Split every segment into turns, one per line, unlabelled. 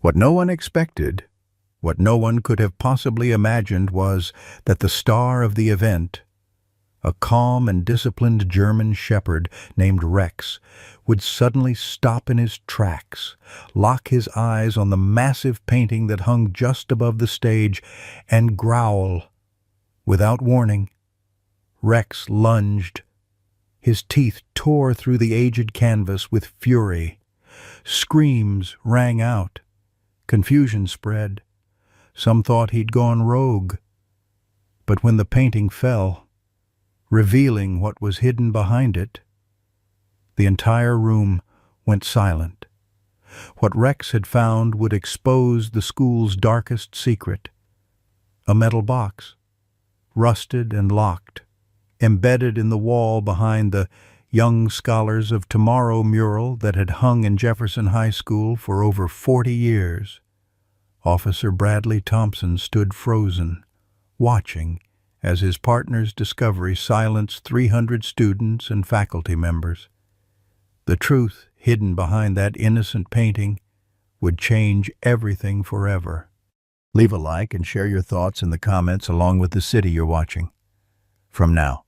What no one expected, what no one could have possibly imagined was that the star of the event, a calm and disciplined German shepherd named Rex, would suddenly stop in his tracks, lock his eyes on the massive painting that hung just above the stage, and growl. Without warning, Rex lunged. His teeth tore through the aged canvas with fury. Screams rang out. Confusion spread. Some thought he'd gone rogue. But when the painting fell, revealing what was hidden behind it, the entire room went silent. What Rex had found would expose the school's darkest secret. A metal box, rusted and locked, embedded in the wall behind the Young Scholars of Tomorrow mural that had hung in Jefferson High School for over 40 years. Officer Bradley Thompson stood frozen, watching as his partner's discovery silenced 300 students and faculty members. The truth hidden behind that innocent painting would change everything forever. Leave a like and share your thoughts in the comments along with the city you're watching. From now,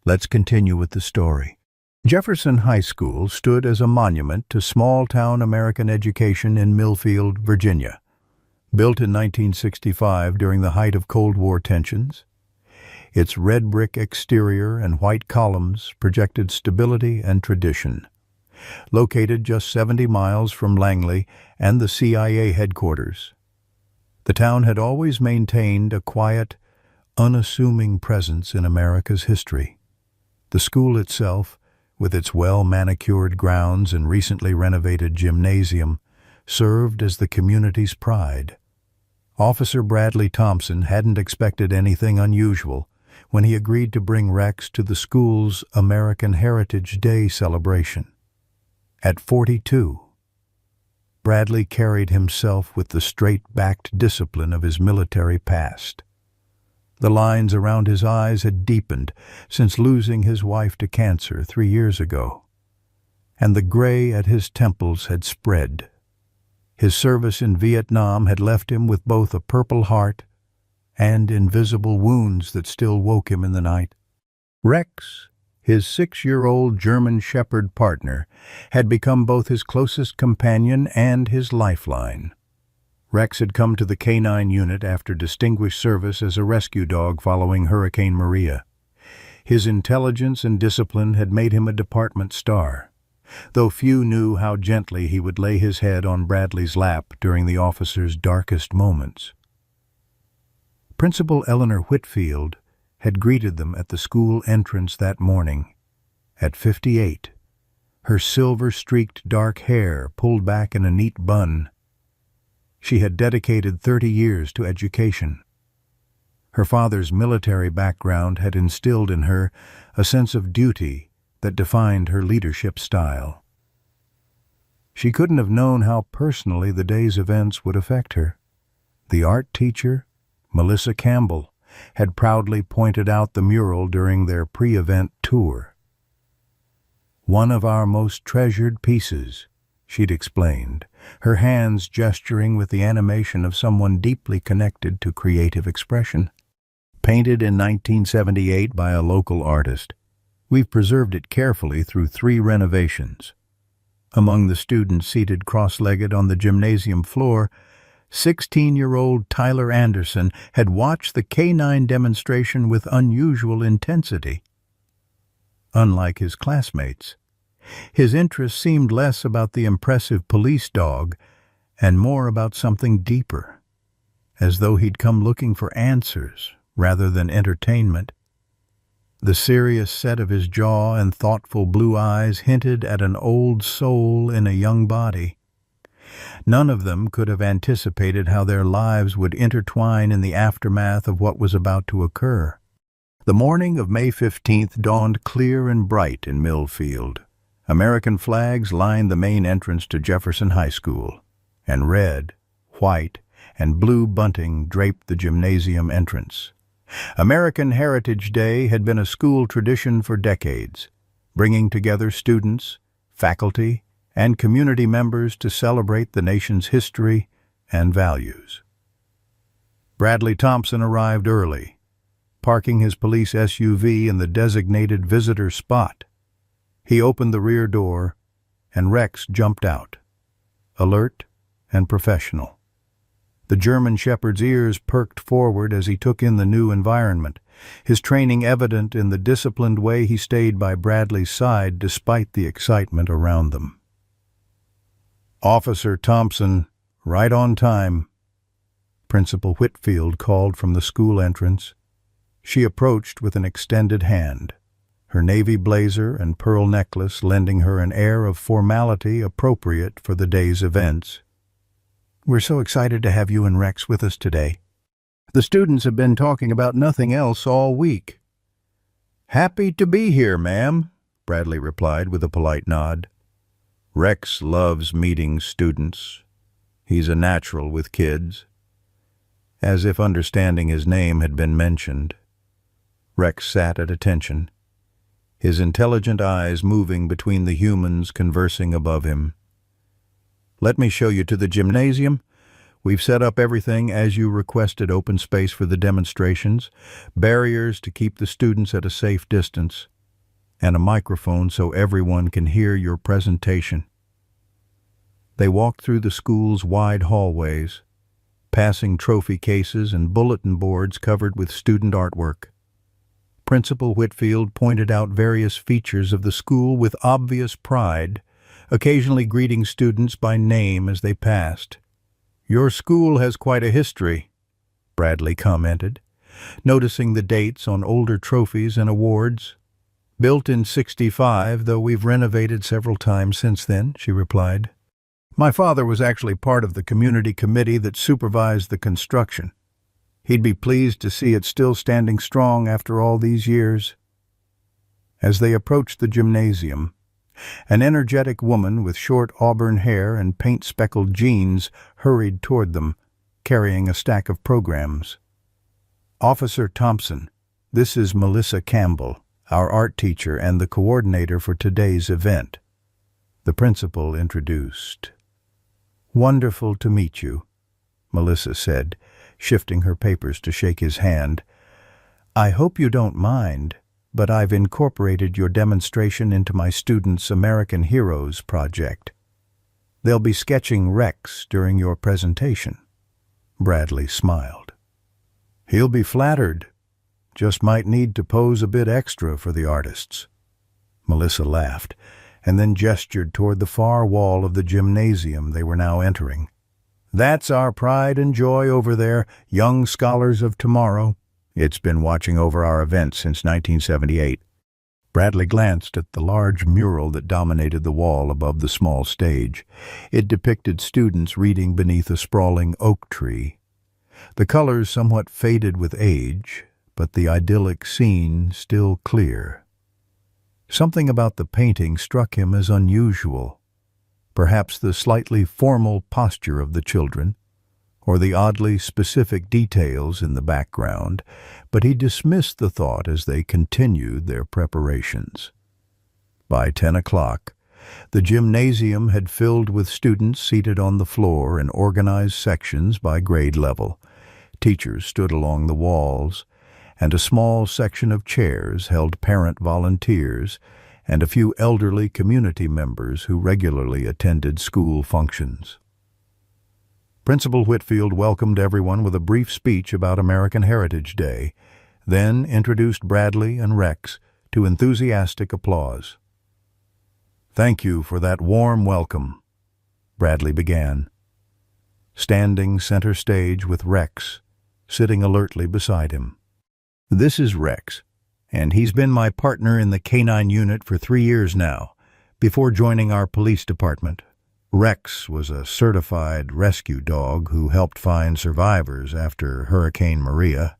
let's continue with the story. Jefferson High School stood as a monument to small-town American education in Millfield, Virginia. Built in 1965 during the height of Cold War tensions, its red brick exterior and white columns projected stability and tradition. Located just 70 miles from Langley and the CIA headquarters, the town had always maintained a quiet, unassuming presence in America's history. The school itself, with its well-manicured grounds and recently renovated gymnasium, served as the community's pride. Officer Bradley Thompson hadn't expected anything unusual when he agreed to bring Rex to the school's American Heritage Day celebration. At 42, Bradley carried himself with the straight-backed discipline of his military past. The lines around his eyes had deepened since losing his wife to cancer 3 years ago, and the gray at his temples had spread. His service in Vietnam had left him with both a purple heart and invisible wounds that still woke him in the night. Rex, his 6-year-old German shepherd partner, had become both his closest companion and his lifeline. Rex had come to the K-9 unit after distinguished service as a rescue dog following Hurricane Maria. His intelligence and discipline had made him a department star, though few knew how gently he would lay his head on Bradley's lap during the officer's darkest moments. Principal Eleanor Whitfield had greeted them at the school entrance that morning. At 58, her silver-streaked dark hair pulled back in a neat bun. She had dedicated 30 years to education. Her father's military background had instilled in her a sense of duty that defined her leadership style. She couldn't have known how personally the day's events would affect her. The art teacher, Melissa Campbell, had proudly pointed out the mural during their pre-event tour. "One of our most treasured pieces," she'd explained, her hands gesturing with the animation of someone deeply connected to creative expression. Painted in 1978 by a local artist, we've preserved it carefully through 3 renovations. Among the students seated cross-legged on the gymnasium floor, 16-year-old Tyler Anderson had watched the K-9 demonstration with unusual intensity. Unlike his classmates, his interest seemed less about the impressive police dog and more about something deeper, as though he'd come looking for answers rather than entertainment. The serious set of his jaw and thoughtful blue eyes hinted at an old soul in a young body. None of them could have anticipated how their lives would intertwine in the aftermath of what was about to occur. The morning of May 15th dawned clear and bright in Millfield. American flags lined the main entrance to Jefferson High School, and red, white, and blue bunting draped the gymnasium entrance. American Heritage Day had been a school tradition for decades, bringing together students, faculty, and community members to celebrate the nation's history and values. Bradley Thompson arrived early, parking his police SUV in the designated visitor spot. He opened the rear door, and Rex jumped out, alert and professional. The German Shepherd's ears perked forward as he took in the new environment, his training evident in the disciplined way he stayed by Bradley's side despite the excitement around them. "Officer Thompson, right on time," Principal Whitfield called from the school entrance. She approached with an extended hand, her navy blazer and pearl necklace lending her an air of formality appropriate for the day's events. "We're so excited to have you and Rex with us today. The students have been talking about nothing else all week." "Happy to be here, ma'am," Bradley replied with a polite nod. "Rex loves meeting students. He's a natural with kids." As if understanding his name had been mentioned, Rex sat at attention, his intelligent eyes moving between the humans conversing above him. "Let me show you to the gymnasium. We've set up everything as you requested: open space for the demonstrations, barriers to keep the students at a safe distance, and a microphone so everyone can hear your presentation." They walked through the school's wide hallways, passing trophy cases and bulletin boards covered with student artwork. Principal Whitfield pointed out various features of the school with obvious pride, occasionally greeting students by name as they passed. "Your school has quite a history," Bradley commented, noticing the dates on older trophies and awards. "Built in '65, though we've renovated several times since then," she replied. "My father was actually part of the community committee that supervised the construction. He'd be pleased to see it still standing strong after all these years." As they approached the gymnasium, an energetic woman with short auburn hair and paint-speckled jeans hurried toward them, carrying a stack of programs. "Officer Thompson, this is Melissa Campbell, our art teacher and the coordinator for today's event," the principal introduced. "Wonderful to meet you," Melissa said, shifting her papers to shake his hand. "I hope you don't mind, but I've incorporated your demonstration into my students' American Heroes project. They'll be sketching Rex during your presentation." Bradley smiled. "He'll be flattered. Just might need to pose a bit extra for the artists." Melissa laughed, and then gestured toward the far wall of the gymnasium they were now entering. "That's our pride and joy over there, young scholars of tomorrow. It's been watching over our events since 1978. Bradley glanced at the large mural that dominated the wall above the small stage. It depicted students reading beneath a sprawling oak tree. The colors somewhat faded with age, but the idyllic scene still clear. Something about the painting struck him as unusual, perhaps the slightly formal posture of the children, or the oddly specific details in the background, but he dismissed the thought as they continued their preparations. By 10 o'clock, the gymnasium had filled with students seated on the floor in organized sections by grade level. Teachers stood along the walls, and a small section of chairs held parent volunteers and a few elderly community members who regularly attended school functions. Principal Whitfield welcomed everyone with a brief speech about American Heritage Day, then introduced Bradley and Rex to enthusiastic applause. "Thank you for that warm welcome," Bradley began, standing center stage with Rex sitting alertly beside him. "This is Rex, and he's been my partner in the K-9 unit for 3 years now, before joining our police department. Rex was a certified rescue dog who helped find survivors after Hurricane Maria."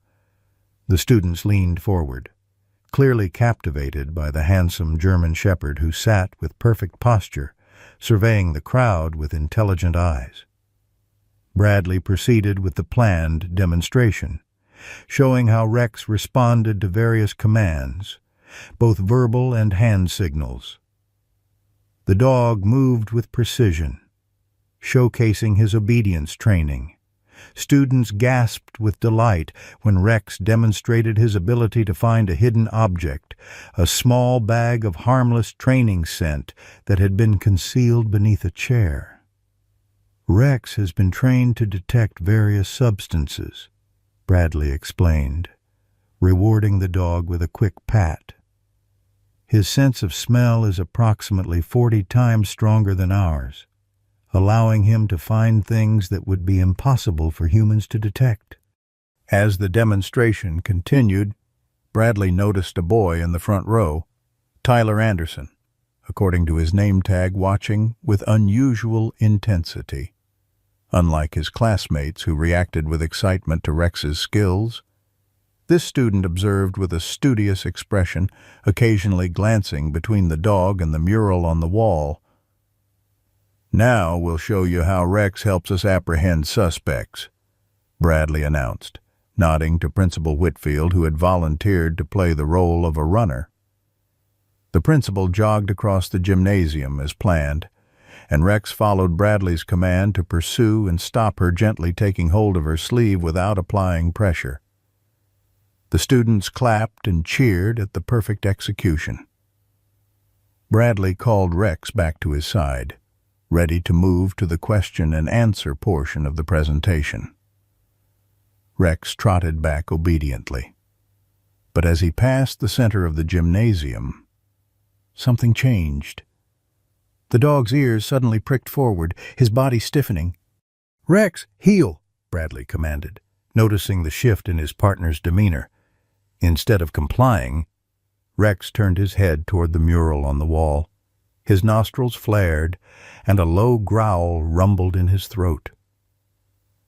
The students leaned forward, clearly captivated by the handsome German Shepherd who sat with perfect posture, surveying the crowd with intelligent eyes. Bradley proceeded with the planned demonstration, showing how Rex responded to various commands, both verbal and hand signals. The dog moved with precision, showcasing his obedience training. Students gasped with delight when Rex demonstrated his ability to find a hidden object, a small bag of harmless training scent that had been concealed beneath a chair. Rex has been trained to detect various substances, Bradley explained, rewarding the dog with a quick pat. His sense of smell is approximately 40 times stronger than ours, allowing him to find things that would be impossible for humans to detect. As the demonstration continued, Bradley noticed a boy in the front row, Tyler Anderson, according to his name tag, watching with unusual intensity. Unlike his classmates who reacted with excitement to Rex's skills, this student observed with a studious expression, occasionally glancing between the dog and the mural on the wall. "Now we'll show you how Rex helps us apprehend suspects," Bradley announced, nodding to Principal Whitfield, who had volunteered to play the role of a runner. The principal jogged across the gymnasium as planned, and Rex followed Bradley's command to pursue and stop her, gently taking hold of her sleeve without applying pressure. The students clapped and cheered at the perfect execution. Bradley called Rex back to his side, ready to move to the question and answer portion of the presentation. Rex trotted back obediently. But as he passed the center of the gymnasium, something changed. The dog's ears suddenly pricked forward, his body stiffening. "Rex, heel," Bradley commanded, noticing the shift in his partner's demeanor. Instead of complying, Rex turned his head toward the mural on the wall. His nostrils flared, and a low growl rumbled in his throat.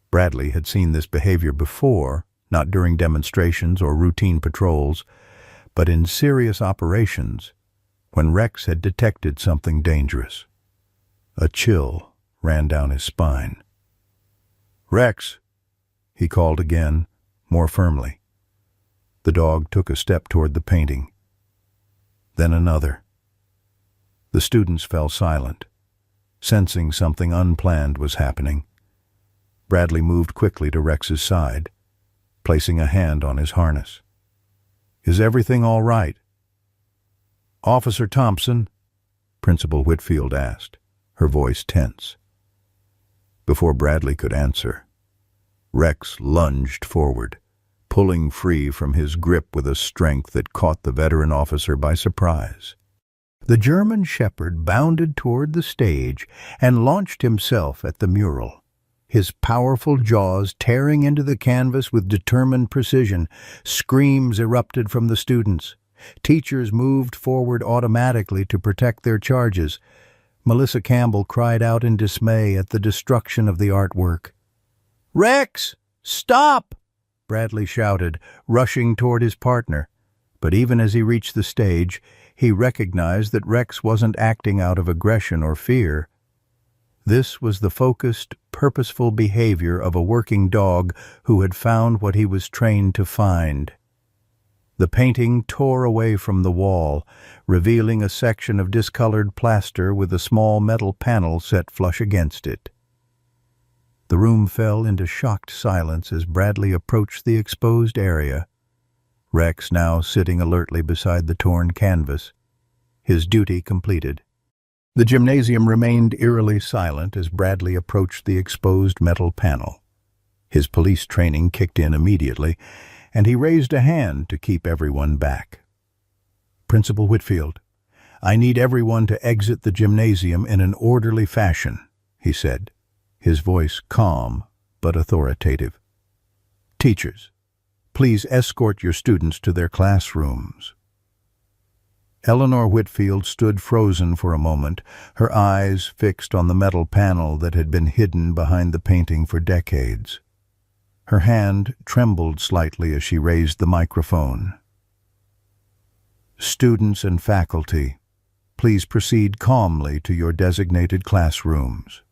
Bradley had seen this behavior before, not during demonstrations or routine patrols, but in serious operations, when Rex had detected something dangerous. A chill ran down his spine. "Rex," he called again, more firmly. The dog took a step toward the painting, then another. The students fell silent, sensing something unplanned was happening. Bradley moved quickly to Rex's side, placing a hand on his harness. "Is everything all right?" "Officer Thompson?" Principal Whitfield asked, her voice tense. Before Bradley could answer, Rex lunged forward, pulling free from his grip with a strength that caught the veteran officer by surprise. The German shepherd bounded toward the stage and launched himself at the mural, his powerful jaws tearing into the canvas with determined precision. Screams erupted from the students. Teachers moved forward automatically to protect their charges. Melissa Campbell cried out in dismay at the destruction of the artwork. "Rex, stop!" Bradley shouted, rushing toward his partner. But even as he reached the stage, he recognized that Rex wasn't acting out of aggression or fear. This was the focused, purposeful behavior of a working dog who had found what he was trained to find. The painting tore away from the wall, revealing a section of discolored plaster with a small metal panel set flush against it. The room fell into shocked silence as Bradley approached the exposed area, Rex now sitting alertly beside the torn canvas, his duty completed. The gymnasium remained eerily silent as Bradley approached the exposed metal panel. His police training kicked in immediately, and he raised a hand to keep everyone back. "Principal Whitfield, I need everyone to exit the gymnasium in an orderly fashion," he said, his voice calm but authoritative. "Teachers, please escort your students to their classrooms." Eleanor Whitfield stood frozen for a moment, her eyes fixed on the metal panel that had been hidden behind the painting for decades. Her hand trembled slightly as she raised the microphone. "Students and faculty, please proceed calmly to your designated classrooms.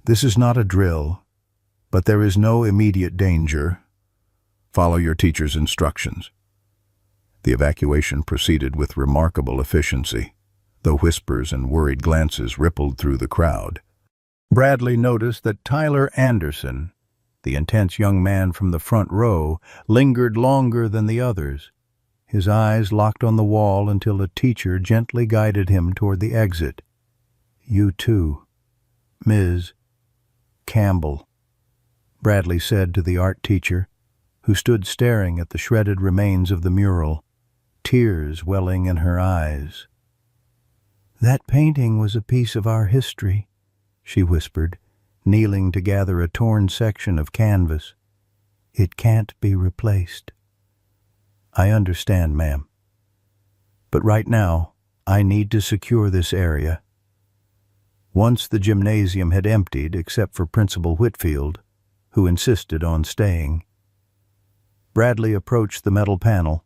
This is not a drill, but there is no immediate danger. Follow your teacher's instructions." The evacuation proceeded with remarkable efficiency, though whispers and worried glances rippled through the crowd. Bradley noticed that Tyler Anderson, the intense young man from the front row, lingered longer than the others, his eyes locked on the wall until a teacher gently guided him toward the exit. "You too, Ms. Campbell," Bradley said to the art teacher, who stood staring at the shredded remains of the mural, tears welling in her eyes. "That painting was a piece of our history," she whispered, kneeling to gather a torn section of canvas. "It can't be replaced." "I understand, ma'am. But right now, I need to secure this area." Once the gymnasium had emptied except for Principal Whitfield, who insisted on staying. Bradley approached the metal panel.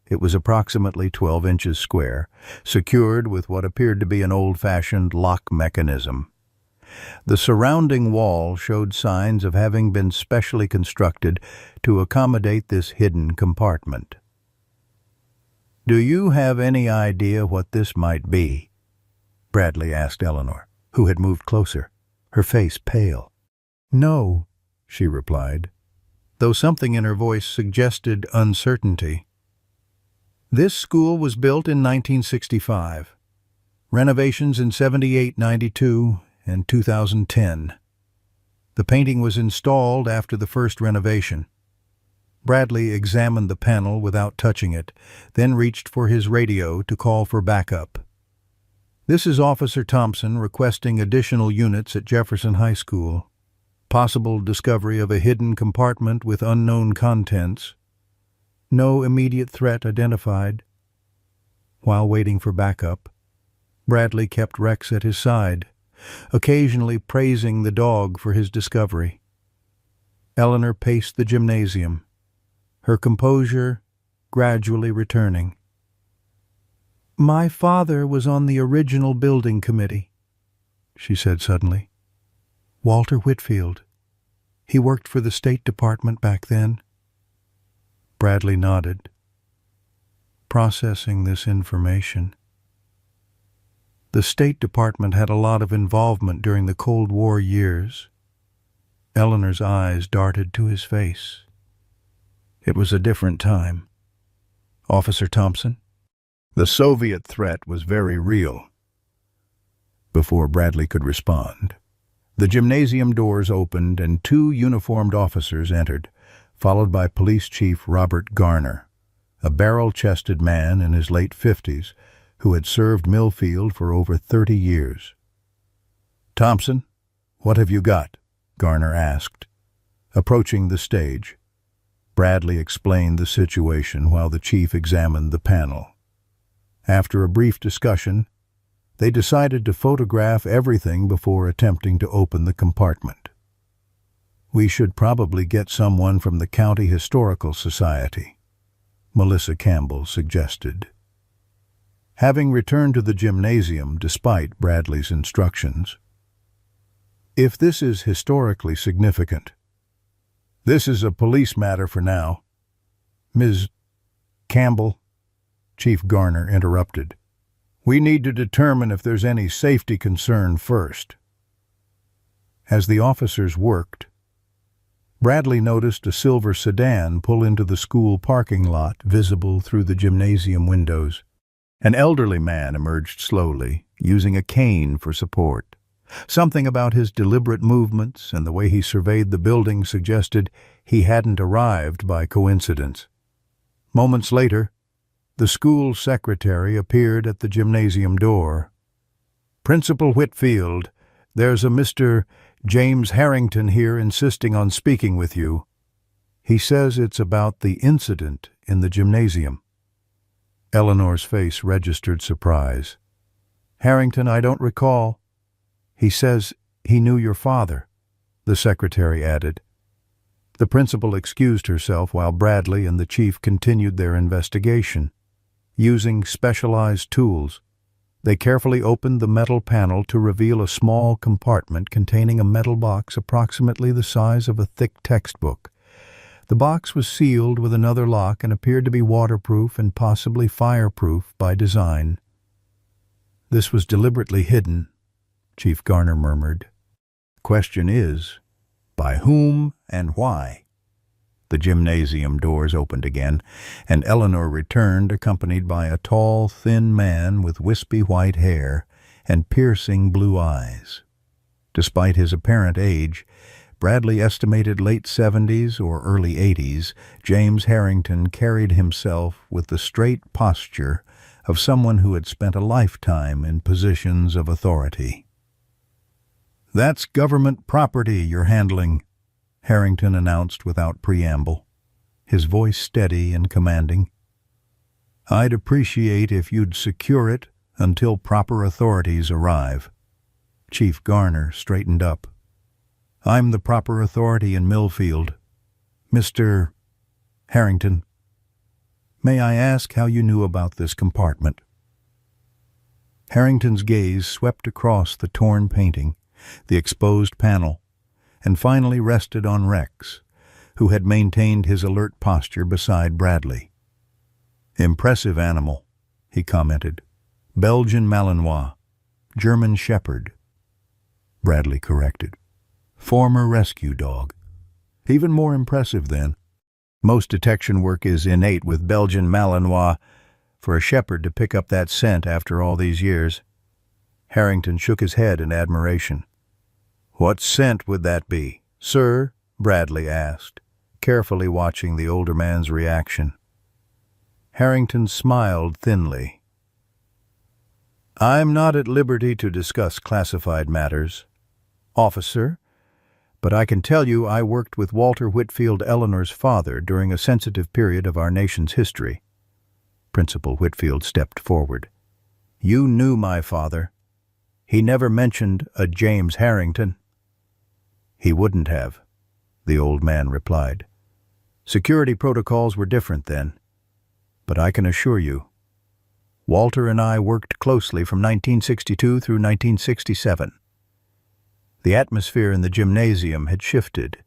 It was approximately 12 inches square, secured with what appeared to be an old-fashioned lock mechanism. The surrounding wall showed signs of having been specially constructed to accommodate this hidden compartment. "Do you have any idea what this might be?" Bradley asked Eleanor, who had moved closer, her face pale. "No," she replied, though something in her voice suggested uncertainty. "This school was built in 1965. Renovations in 78, 92, and 2010. The painting was installed after the first renovation." Bradley examined the panel without touching it, then reached for his radio to call for backup. "This is Officer Thompson requesting additional units at Jefferson High School. Possible discovery of a hidden compartment with unknown contents. No immediate threat identified." While waiting for backup, Bradley kept Rex at his side, occasionally praising the dog for his discovery. Eleanor paced the gymnasium, her composure gradually returning. "My father was on the original building committee," she said suddenly. "Walter Whitfield. He worked for the State Department back then." Bradley nodded, processing this information. The State Department had a lot of involvement during the Cold War years. Eleanor's eyes darted to his face. It was a different time. "Officer Thompson?" "The Soviet threat was very real." Before Bradley could respond, the gymnasium doors opened and 2 uniformed officers entered, followed by Police Chief Robert Garner, a barrel-chested man in his late 50s who had served Millfield for over 30 years. "Thompson, what have you got?" Garner asked. Approaching the stage, Bradley explained the situation while the chief examined the panel. After a brief discussion, they decided to photograph everything before attempting to open the compartment. "We should probably get someone from the County Historical Society," Melissa Campbell suggested. Having returned to the gymnasium despite Bradley's instructions, "If this is historically significant, this is a police matter for now." "Ms. Campbell," Chief Garner interrupted, "we need to determine if there's any safety concern first." As the officers worked, Bradley noticed a silver sedan pull into the school parking lot visible through the gymnasium windows. An elderly man emerged slowly, using a cane for support. Something about his deliberate movements and the way he surveyed the building suggested he hadn't arrived by coincidence. Moments later, the school secretary appeared at the gymnasium door. "Principal Whitfield, there's a Mr. James Harrington here insisting on speaking with you. He says it's about the incident in the gymnasium." Eleanor's face registered surprise. "Harrington, I don't recall." "He says he knew your father," the secretary added. The principal excused herself while Bradley and the chief continued their investigation. Using specialized tools, they carefully opened the metal panel to reveal a small compartment containing a metal box approximately the size of a thick textbook. The box was sealed with another lock and appeared to be waterproof and possibly fireproof by design. "This was deliberately hidden," Chief Garner murmured. question is, by whom and why? The gymnasium doors opened again, and Eleanor returned accompanied by a tall, thin man with wispy white hair and piercing blue eyes. Despite his apparent age, Bradley estimated late 70s or early 80s, James Harrington carried himself with the straight posture of someone who had spent a lifetime in positions of authority. "That's government property you're handling," Harrington announced without preamble, his voice steady and commanding. "I'd appreciate if you'd secure it until proper authorities arrive." Chief Garner straightened up. "I'm the proper authority in Millfield. Mr. Harrington, may I ask how you knew about this compartment?" Harrington's gaze swept across the torn painting, the exposed panel, and finally rested on Rex, who had maintained his alert posture beside Bradley. "Impressive animal," he commented. "Belgian Malinois, German Shepherd." Bradley corrected. "Former rescue dog. Even more impressive, then. Most detection work is innate with Belgian Malinois. For a shepherd to pick up that scent after all these years." Harrington shook his head in admiration. "What scent would that be, sir?" Bradley asked, carefully watching the older man's reaction. Harrington smiled thinly. "I'm not at liberty to discuss classified matters, officer, but I can tell you I worked with Walter Whitfield, Eleanor's father, during a sensitive period of our nation's history." Principal Whitfield stepped forward. "You knew my father. He never mentioned a James Harrington." "He wouldn't have," the old man replied. "Security protocols were different then. But I can assure you, Walter and I worked closely from 1962 through 1967. The atmosphere in the gymnasium had shifted.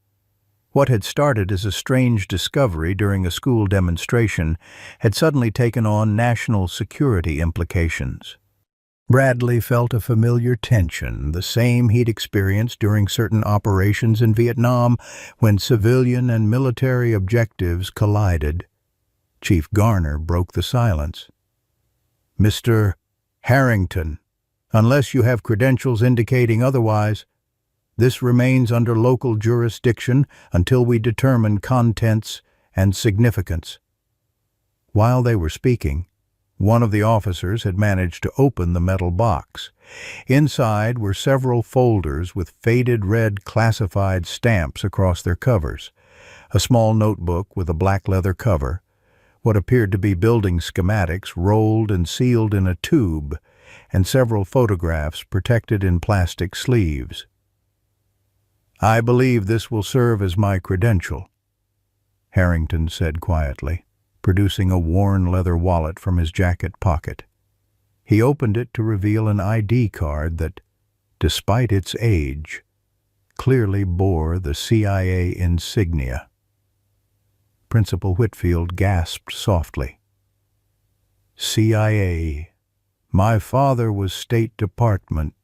What had started as a strange discovery during a school demonstration had suddenly taken on national security implications. Bradley felt a familiar tension, the same he'd experienced during certain operations in Vietnam when civilian and military objectives collided. Chief Garner broke the silence. "Mr. Harrington, unless you have credentials indicating otherwise, this remains under local jurisdiction until we determine contents and significance." While they were speaking, one of the officers had managed to open the metal box. Inside were several folders with faded red classified stamps across their covers, a small notebook with a black leather cover, what appeared to be building schematics rolled and sealed in a tube, and several photographs protected in plastic sleeves. "I believe this will serve as my credential," Harrington said quietly, producing a worn leather wallet from his jacket pocket. He opened it to reveal an ID card that, despite its age, clearly bore the CIA insignia. Principal Whitfield gasped softly. "CIA. My father was State Department."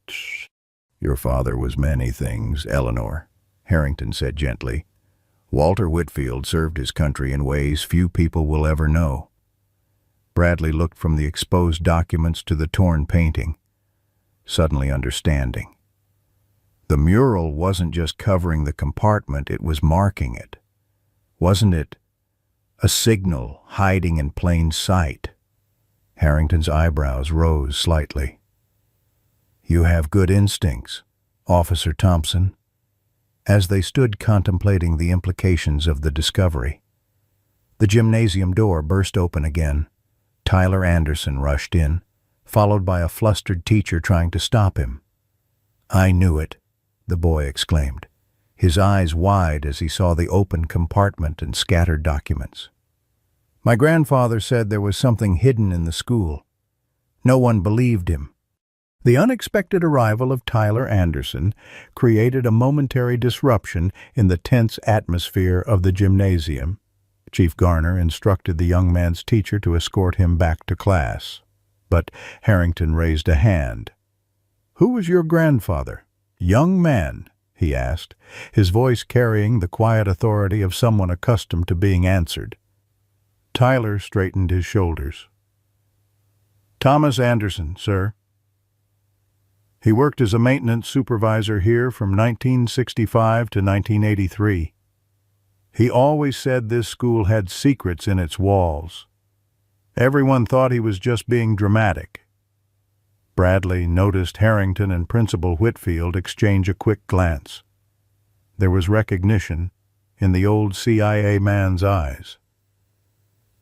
"Your father was many things, Eleanor," Harrington said gently. "Walter Whitfield served his country in ways few people will ever know." Bradley looked from the exposed documents to the torn painting, suddenly understanding. The mural wasn't just covering the compartment, it was marking it. Wasn't it a signal hiding in plain sight? Harrington's eyebrows rose slightly. "You have good instincts, Officer Thompson." As they stood contemplating the implications of the discovery, the gymnasium door burst open again. Tyler Anderson rushed in, followed by a flustered teacher trying to stop him. "I knew it," the boy exclaimed, his eyes wide as he saw the open compartment and scattered documents. "My grandfather said there was something hidden in the school. No one believed him." The unexpected arrival of Tyler Anderson created a momentary disruption in the tense atmosphere of the gymnasium. Chief Garner instructed the young man's teacher to escort him back to class. But Harrington raised a hand. "Who was your grandfather?" "Young man," he asked, his voice carrying the quiet authority of someone accustomed to being answered. Tyler straightened his shoulders. Thomas Anderson, sir. He worked as a maintenance supervisor here from 1965 to 1983. He always said this school had secrets in its walls. Everyone thought he was just being dramatic. Bradley noticed Harrington and Principal Whitfield exchange a quick glance. There was recognition in the old CIA man's eyes.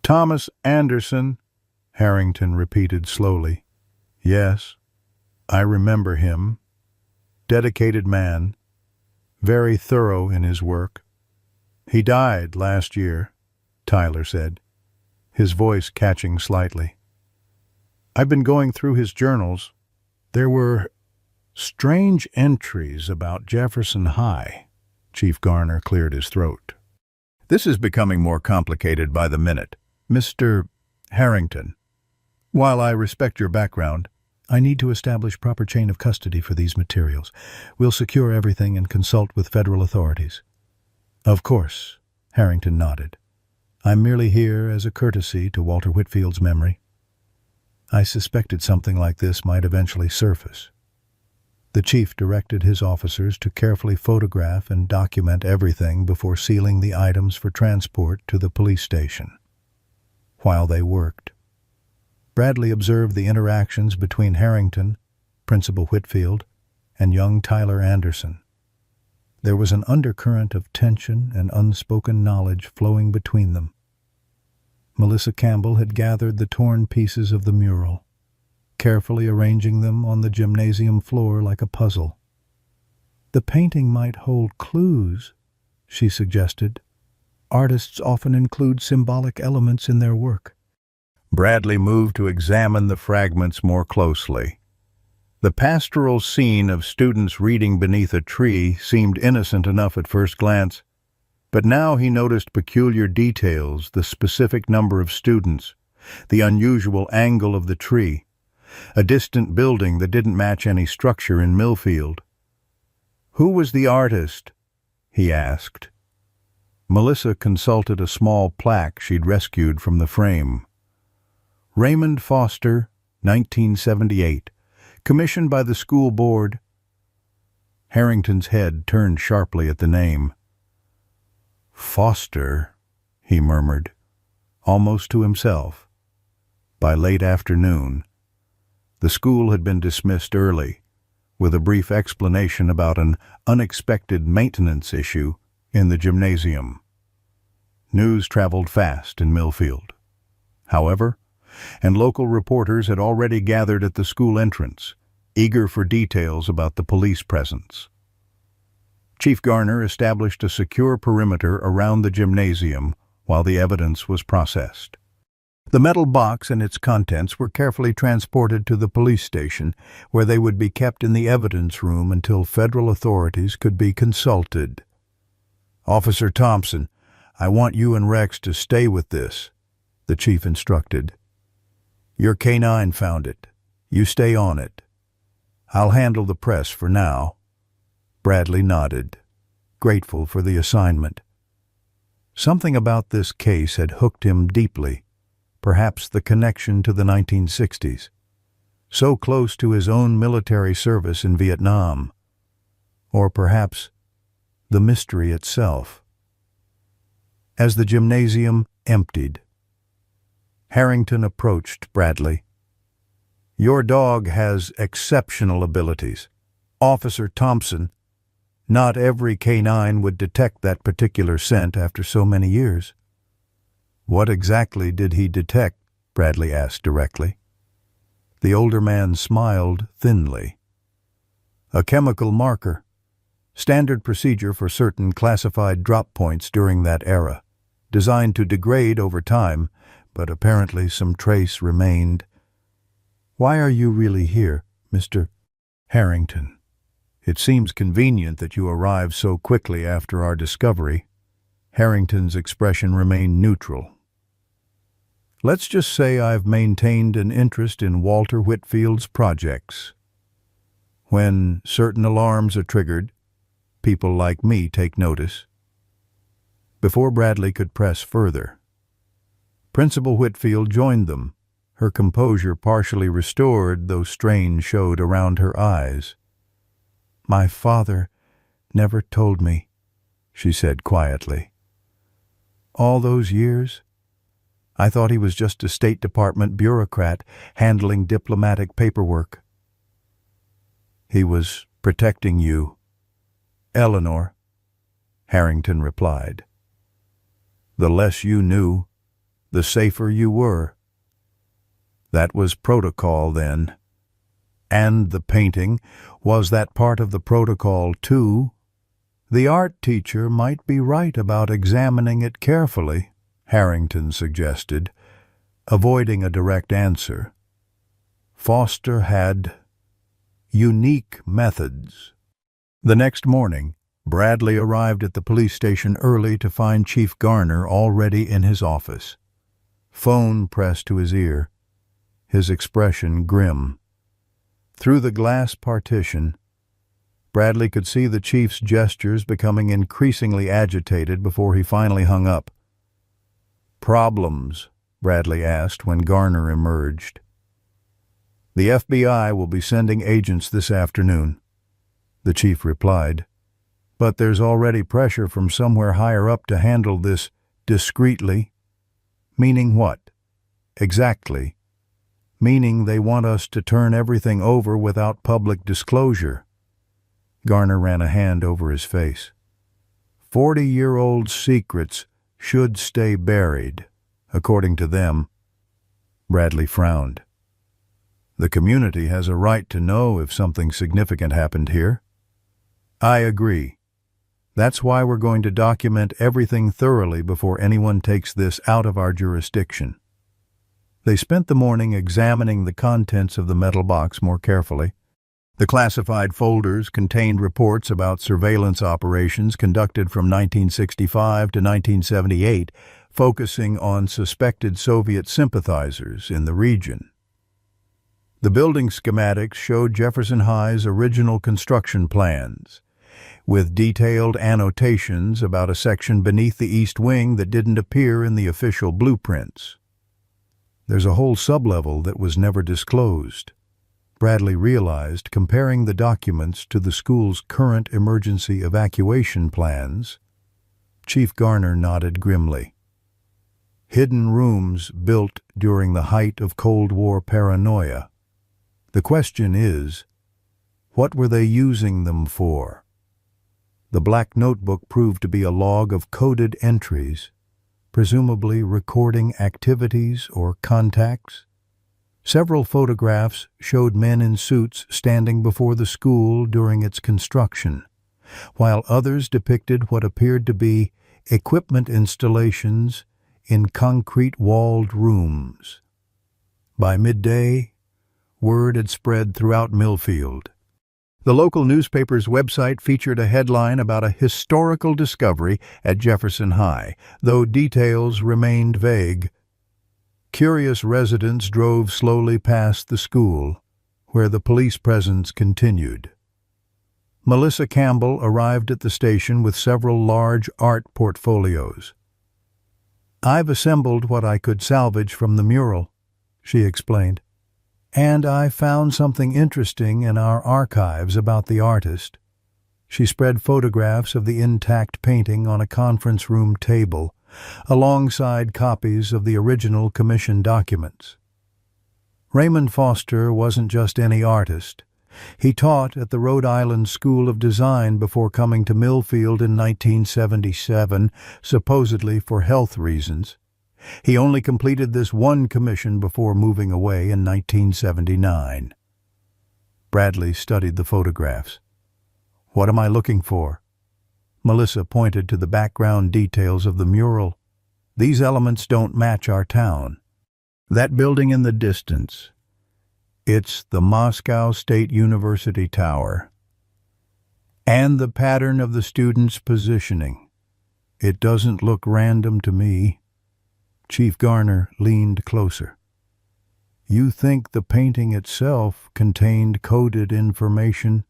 Thomas Anderson, Harrington repeated slowly. Yes, I remember him. Dedicated man, very thorough in his work. He died last year, Tyler said, his voice catching slightly. I've been going through his journals. There were strange entries about Jefferson High. Chief Garner cleared his throat. This is becoming more complicated by the minute. Mr. Harrington, while I respect your background, I need to establish proper chain of custody for these materials. We'll secure everything and consult with federal authorities. Of course, Harrington nodded. I'm merely here as a courtesy to Walter Whitfield's memory. I suspected something like this might eventually surface. The chief directed his officers to carefully photograph and document everything before sealing the items for transport to the police station. While they worked, Bradley observed the interactions between Harrington, Principal Whitfield, and young Tyler Anderson. There was an undercurrent of tension and unspoken knowledge flowing between them. Melissa Campbell had gathered the torn pieces of the mural, carefully arranging them on the gymnasium floor like a puzzle. The painting might hold clues, she suggested. Artists often include symbolic elements in their work. Bradley moved to examine the fragments more closely. The pastoral scene of students reading beneath a tree seemed innocent enough at first glance, but now he noticed peculiar details, the specific number of students, the unusual angle of the tree, a distant building that didn't match any structure in Millfield. Who was the artist? He asked. Melissa consulted a small plaque she'd rescued from the frame. Raymond Foster, 1978. Commissioned by the school board. Harrington's head turned sharply at the name. Foster, he murmured, almost to himself. By late afternoon, the school had been dismissed early, with a brief explanation about an unexpected maintenance issue in the gymnasium. News traveled fast in Millfield, however, and local reporters had already gathered at the school entrance, eager for details about the police presence. Chief Garner established a secure perimeter around the gymnasium while the evidence was processed. The metal box and its contents were carefully transported to the police station, where they would be kept in the evidence room until federal authorities could be consulted. Officer Thompson, I want you and Rex to stay with this, the chief instructed. Your K-9 found it. You stay on it. I'll handle the press for now. Bradley nodded, grateful for the assignment. Something about this case had hooked him deeply, perhaps the connection to the 1960s, so close to his own military service in Vietnam, or perhaps the mystery itself. As the gymnasium emptied, Harrington approached Bradley. Your dog has exceptional abilities. Officer Thompson, not every K-9 would detect that particular scent after so many years. What exactly did he detect? Bradley asked directly. The older man smiled thinly. A chemical marker, standard procedure for certain classified drop points during that era, designed to degrade over time, but apparently some trace remained. Why are you really here, Mr. Harrington? It seems convenient that you arrived so quickly after our discovery. Harrington's expression remained neutral. Let's just say I've maintained an interest in Walter Whitfield's projects. When certain alarms are triggered, people like me take notice." Before Bradley could press further, Principal Whitfield joined them, her composure partially restored, though strain showed around her eyes. "My father never told me," she said quietly. "All those years, I thought he was just a State Department bureaucrat handling diplomatic paperwork." "He was protecting you, Eleanor," Harrington replied. "The less you knew, the safer you were. That was protocol then. And the painting, was that part of the protocol too? The art teacher might be right about examining it carefully," Harrington suggested, avoiding a direct answer. "Foster had unique methods." The next morning, Bradley arrived at the police station early to find Chief Garner already in his office. Phone pressed to his ear, his expression grim. Through the glass partition, Bradley could see the chief's gestures becoming increasingly agitated before he finally hung up. "Problems?" Bradley asked when Garner emerged. "The FBI will be sending agents this afternoon," the chief replied. "But there's already pressure from somewhere higher up to handle this discreetly." "Meaning what?" "Exactly. Meaning they want us to turn everything over without public disclosure." Garner ran a hand over his face. 40-year-old secrets should stay buried, according to them." Bradley frowned. "The community has a right to know if something significant happened here." "I agree. That's why we're going to document everything thoroughly before anyone takes this out of our jurisdiction." They spent the morning examining the contents of the metal box more carefully. The classified folders contained reports about surveillance operations conducted from 1965 to 1978, focusing on suspected Soviet sympathizers in the region. The building schematics showed Jefferson High's original construction plans, with detailed annotations about a section beneath the east wing that didn't appear in the official blueprints. "There's a whole sublevel that was never disclosed," Bradley realized, comparing the documents to the school's current emergency evacuation plans. Chief Garner nodded grimly. "Hidden rooms built during the height of Cold War paranoia. The question is, what were they using them for?" The black notebook proved to be a log of coded entries, presumably recording activities or contacts. Several photographs showed men in suits standing before the school during its construction, while others depicted what appeared to be equipment installations in concrete-walled rooms. By midday, word had spread throughout Millfield. The local newspaper's website featured a headline about a historical discovery at Jefferson High, though details remained vague. Curious residents drove slowly past the school, where the police presence continued. Melissa Campbell arrived at the station with several large art portfolios. "I've assembled what I could salvage from the mural," she explained. "And I found something interesting in our archives about the artist." She spread photographs of the intact painting on a conference room table, alongside copies of the original commission documents. Raymond Foster wasn't just any artist. He taught at the Rhode Island School of Design before coming to Millfield in 1977, supposedly for health reasons. He only completed this one commission before moving away in 1979. Bradley studied the photographs. "What am I looking for?" Melissa pointed to the background details of the mural. "These elements don't match our town. That building in the distance. It's the Moscow State University Tower. And the pattern of the students' positioning. It doesn't look random to me." Chief Garner leaned closer. "You think the painting itself contained coded information?"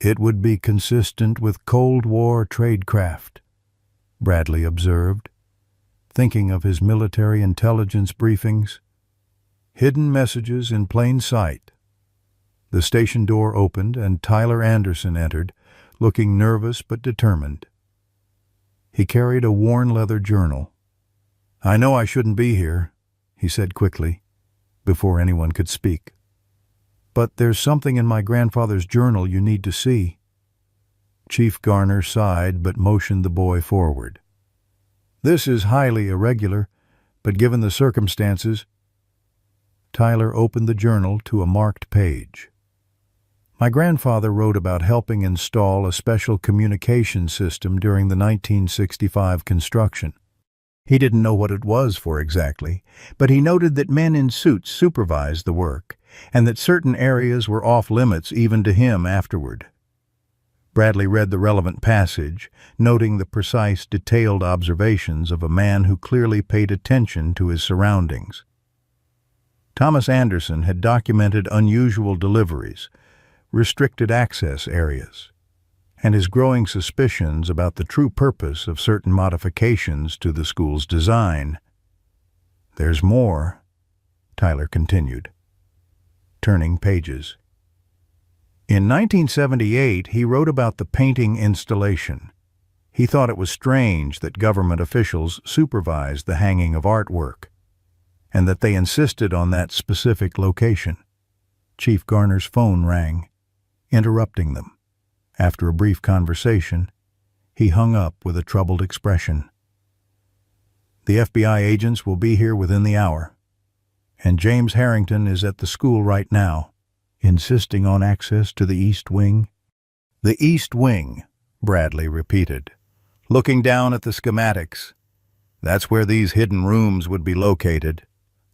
It would be consistent with Cold War tradecraft, Bradley observed, thinking of his military intelligence briefings. Hidden messages in plain sight. The station door opened and Tyler Anderson entered, looking nervous but determined. He carried a worn leather journal. "I know I shouldn't be here," he said quickly, before anyone could speak. "But there's something in my grandfather's journal you need to see." Chief Garner sighed but motioned the boy forward. "This is highly irregular, but given the circumstances—" Tyler opened the journal to a marked page. "My grandfather wrote about helping install a special communication system during the 1965 construction. He didn't know what it was for exactly, but he noted that men in suits supervised the work, and that certain areas were off-limits even to him afterward." Bradley read the relevant passage, noting the precise, detailed observations of a man who clearly paid attention to his surroundings. Thomas Anderson had documented unusual deliveries, restricted access areas, and his growing suspicions about the true purpose of certain modifications to the school's design. "There's more," Tyler continued, turning pages. In 1978, he wrote about the painting installation. He thought it was strange that government officials supervised the hanging of artwork, and that they insisted on that specific location. Chief Garner's phone rang, interrupting them. After a brief conversation, he hung up with a troubled expression. "The FBI agents will be here within the hour, and James Harrington is at the school right now, insisting on access to the East Wing." "The East Wing," Bradley repeated, looking down at the schematics. "That's where these hidden rooms would be located."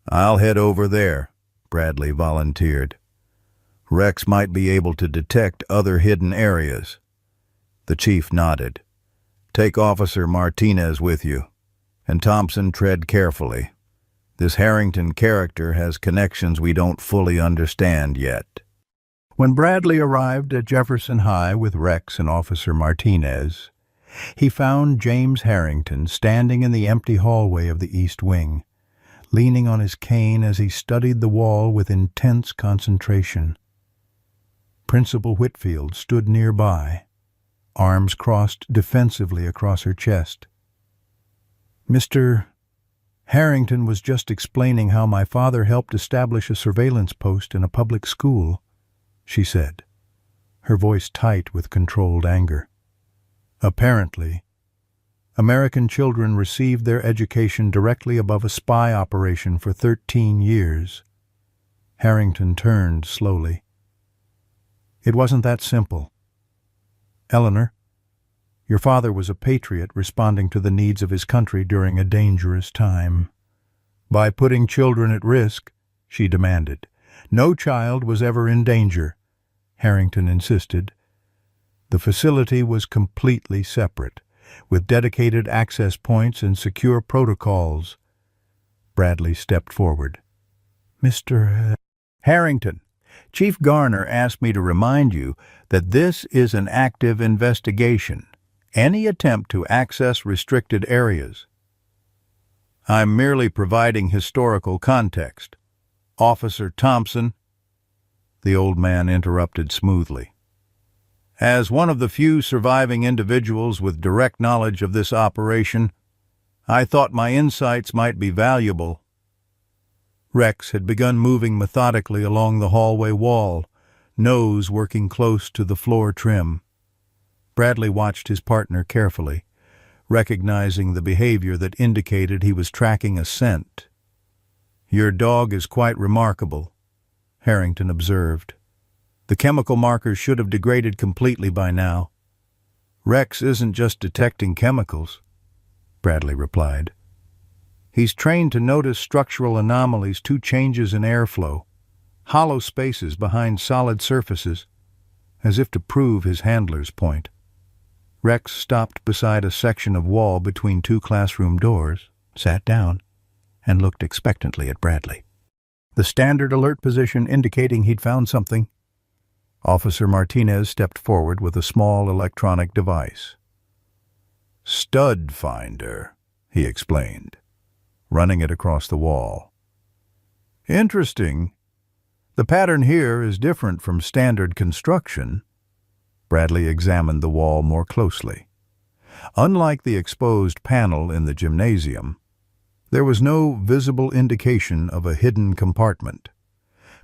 "I'll head over there," Bradley volunteered. "Rex might be able to detect other hidden areas." The chief nodded. "Take Officer Martinez with you, and Thompson, tread carefully. This Harrington character has connections we don't fully understand yet." When Bradley arrived at Jefferson High with Rex and Officer Martinez, he found James Harrington standing in the empty hallway of the East Wing, leaning on his cane as he studied the wall with intense concentration. Principal Whitfield stood nearby, arms crossed defensively across her chest. "Mr. Harrington was just explaining how my father helped establish a surveillance post in a public school," she said, her voice tight with controlled anger. "Apparently, American children received their education directly above a spy operation for 13 years. Harrington turned slowly. "It wasn't that simple. Eleanor, your father was a patriot responding to the needs of his country during a dangerous time. By putting children at risk," she demanded. "No child was ever in danger," Harrington insisted. "The facility was completely separate, with dedicated access points and secure protocols." Bradley stepped forward. "Mr. Harrington, Chief Garner asked me to remind you that this is an active investigation. Any attempt to access restricted areas—" "I'm merely providing historical context. Officer Thompson," the old man interrupted smoothly, "as one of the few surviving individuals with direct knowledge of this operation, I thought my insights might be valuable." Rex had begun moving methodically along the hallway wall, nose working close to the floor trim. Bradley watched his partner carefully, recognizing the behavior that indicated he was tracking a scent. "Your dog is quite remarkable," Harrington observed. "The chemical markers should have degraded completely by now." "Rex isn't just detecting chemicals," Bradley replied. "He's trained to notice structural anomalies, too, changes in airflow, hollow spaces behind solid surfaces, as if to prove his handler's point." Rex stopped beside a section of wall between two classroom doors, sat down, and looked expectantly at Bradley. The standard alert position indicating he'd found something. Officer Martinez stepped forward with a small electronic device. "Stud finder," he explained, running it across the wall. "Interesting. The pattern here is different from standard construction." Bradley examined the wall more closely. Unlike the exposed panel in the gymnasium, there was no visible indication of a hidden compartment,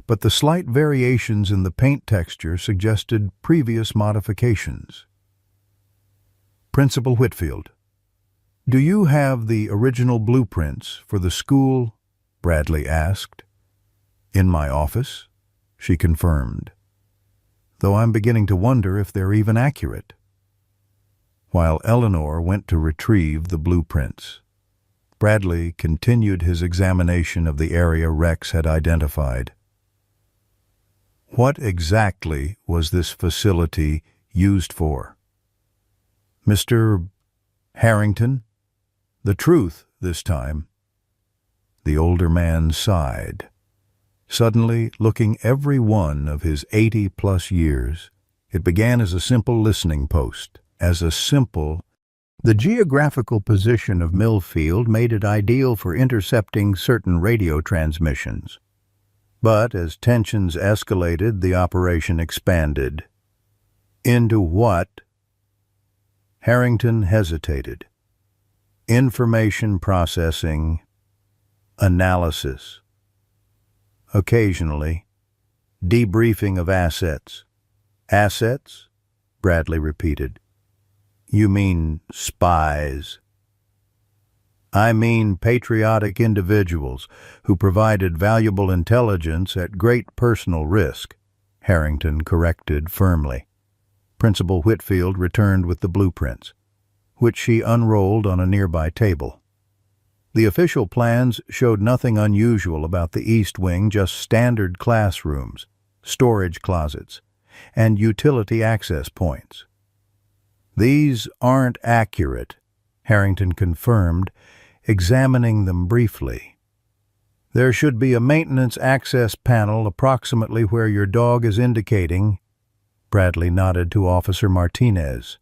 but the slight variations in the paint texture suggested previous modifications. "Principal Whitfield, do you have the original blueprints for the school?" Bradley asked. "In my office," she confirmed, "though I'm beginning to wonder if they're even accurate." While Eleanor went to retrieve the blueprints, Bradley continued his examination of the area Rex had identified. What exactly was this facility used for? "Mr. Harrington? The truth this time." The older man sighed, suddenly looking every one of his 80-plus years. It began as a simple listening post, The geographical position of Millfield made it ideal for intercepting certain radio transmissions. But as tensions escalated, the operation expanded. Into what? Harrington hesitated. Information processing, analysis. Occasionally, debriefing of assets. Assets? Bradley repeated. "You mean spies?" "I mean patriotic individuals who provided valuable intelligence at great personal risk," Harrington corrected firmly. Principal Whitfield returned with the blueprints, which she unrolled on a nearby table. The official plans showed nothing unusual about the East Wing, just standard classrooms, storage closets, and utility access points. "These aren't accurate," Harrington confirmed, examining them briefly. "There should be a maintenance access panel approximately where your dog is indicating." Bradley nodded to Officer Martinez,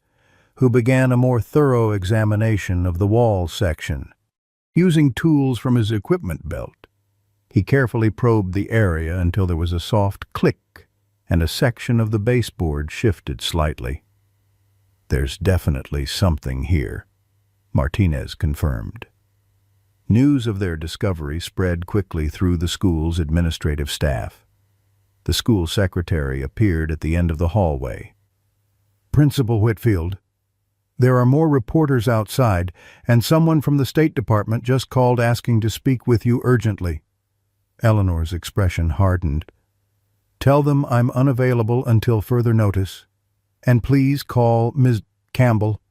who began a more thorough examination of the wall section. Using tools from his equipment belt, he carefully probed the area until there was a soft click and a section of the baseboard shifted slightly. "There's definitely something here," Martinez confirmed. News of their discovery spread quickly through the school's administrative staff. The school secretary appeared at the end of the hallway. "Principal Whitfield, there are more reporters outside, and someone from the State Department just called asking to speak with you urgently." Eleanor's expression hardened. "Tell them I'm unavailable until further notice. And please call Ms. Campbell.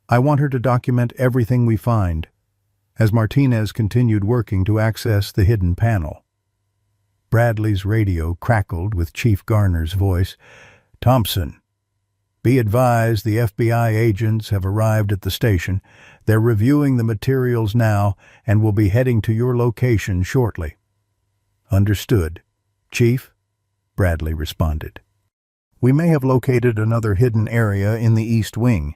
I want her to document everything we find," as Martinez continued working to access the hidden panel. Bradley's radio crackled with Chief Garner's voice. "Thompson, be advised the FBI agents have arrived at the station. They're reviewing the materials now and will be heading to your location shortly." "Understood, Chief," Bradley responded. "We may have located another hidden area in the East Wing."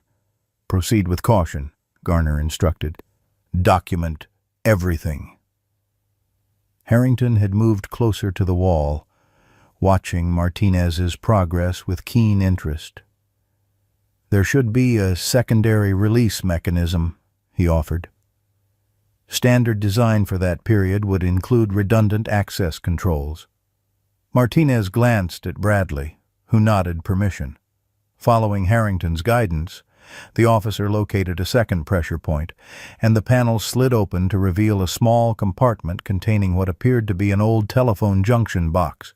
"Proceed with caution," Garner instructed. "Document everything." Harrington had moved closer to the wall, watching Martinez's progress with keen interest. "There should be a secondary release mechanism," he offered. "Standard design for that period would include redundant access controls." Martinez glanced at Bradley, who nodded permission. Following Harrington's guidance, the officer located a second pressure point, and the panel slid open to reveal a small compartment containing what appeared to be an old telephone junction box.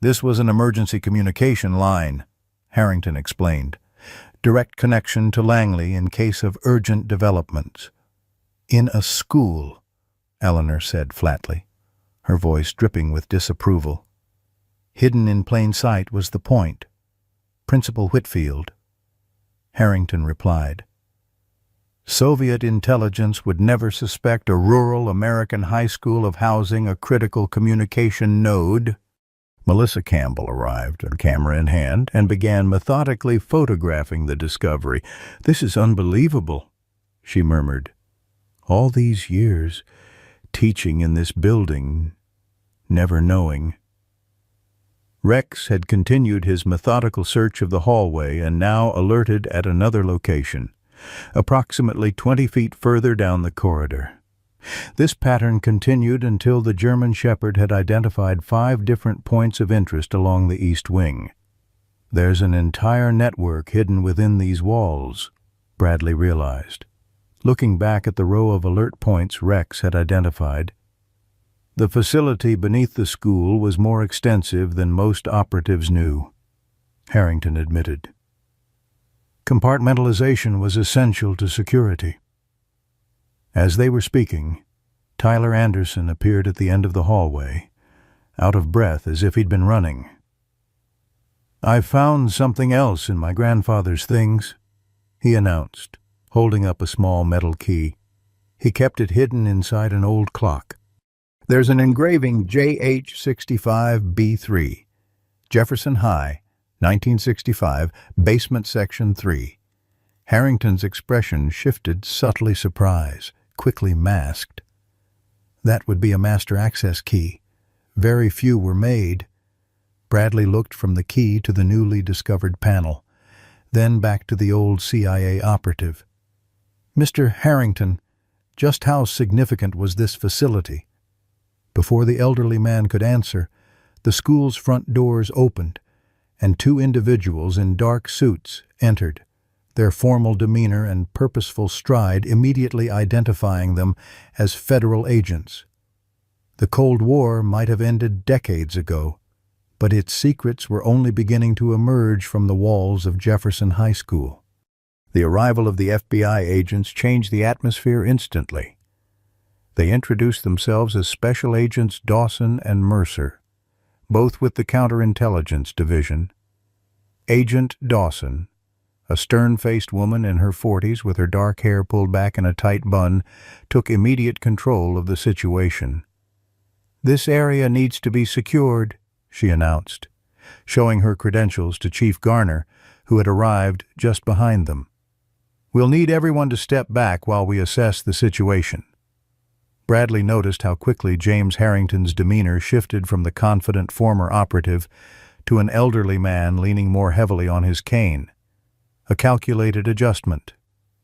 "This was an emergency communication line," Harrington explained. "Direct connection to Langley in case of urgent developments." "In a school," Eleanor said flatly, her voice dripping with disapproval. "Hidden in plain sight was the point. Principal Whitfield." Harrington replied. "Soviet intelligence would never suspect a rural American high school of housing a critical communication node." Melissa Campbell arrived, her camera in hand, and began methodically photographing the discovery. "This is unbelievable," she murmured. "All these years, teaching in this building, never knowing." Rex had continued his methodical search of the hallway and now alerted at another location, approximately 20 feet further down the corridor. This pattern continued until the German Shepherd had identified 5 different points of interest along the east wing. "There's an entire network hidden within these walls," Bradley realized, looking back at the row of alert points Rex had identified. The facility beneath the school was more extensive than most operatives knew, Harrington admitted. Compartmentalization was essential to security. As they were speaking, Tyler Anderson appeared at the end of the hallway, out of breath as if he'd been running. "I've found something else in my grandfather's things," he announced, holding up a small metal key. He kept it hidden inside an old clock. "There's an engraving JH65B3, Jefferson High, 1965, Basement Section 3. Harrington's expression shifted, subtly surprised, quickly masked. That would be a master access key. Very few were made. Bradley looked from the key to the newly discovered panel, then back to the old CIA operative. "Mr. Harrington, just how significant was this facility?" Before the elderly man could answer, the school's front doors opened, and 2 individuals in dark suits entered, their formal demeanor and purposeful stride immediately identifying them as federal agents. The Cold War might have ended decades ago, but its secrets were only beginning to emerge from the walls of Jefferson High School. The arrival of the FBI agents changed the atmosphere instantly. They introduced themselves as Special Agents Dawson and Mercer, both with the Counterintelligence Division. Agent Dawson, a stern-faced woman in her 40s with her dark hair pulled back in a tight bun, took immediate control of the situation. "This area needs to be secured," she announced, showing her credentials to Chief Garner, who had arrived just behind them. "We'll need everyone to step back while we assess the situation." Bradley noticed how quickly James Harrington's demeanor shifted from the confident former operative to an elderly man leaning more heavily on his cane. A calculated adjustment,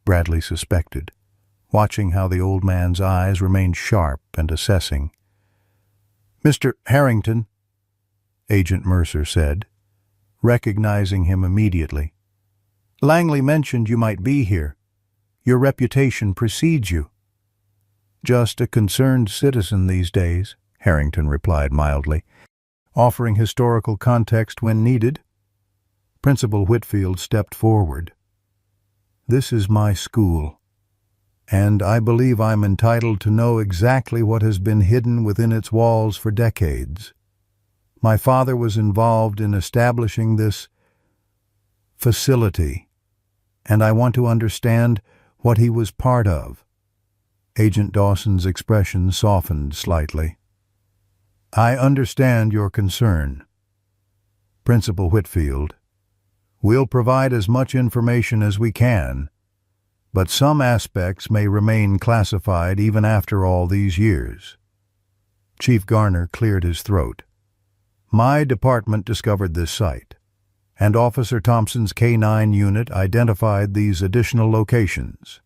Bradley suspected, watching how the old man's eyes remained sharp and assessing. "Mr. Harrington," Agent Mercer said, recognizing him immediately. "Langley mentioned you might be here. Your reputation precedes you." "Just a concerned citizen these days," Harrington replied mildly, offering historical context when needed. Principal Whitfield stepped forward. "This is my school, and I believe I'm entitled to know exactly what has been hidden within its walls for decades. My father was involved in establishing this facility, and I want to understand what he was part of." Agent Dawson's expression softened slightly. "I understand your concern, Principal Whitfield. We'll provide as much information as we can, but some aspects may remain classified even after all these years." Chief Garner cleared his throat. "My department discovered this site, and Officer Thompson's K-9 unit identified these additional locations.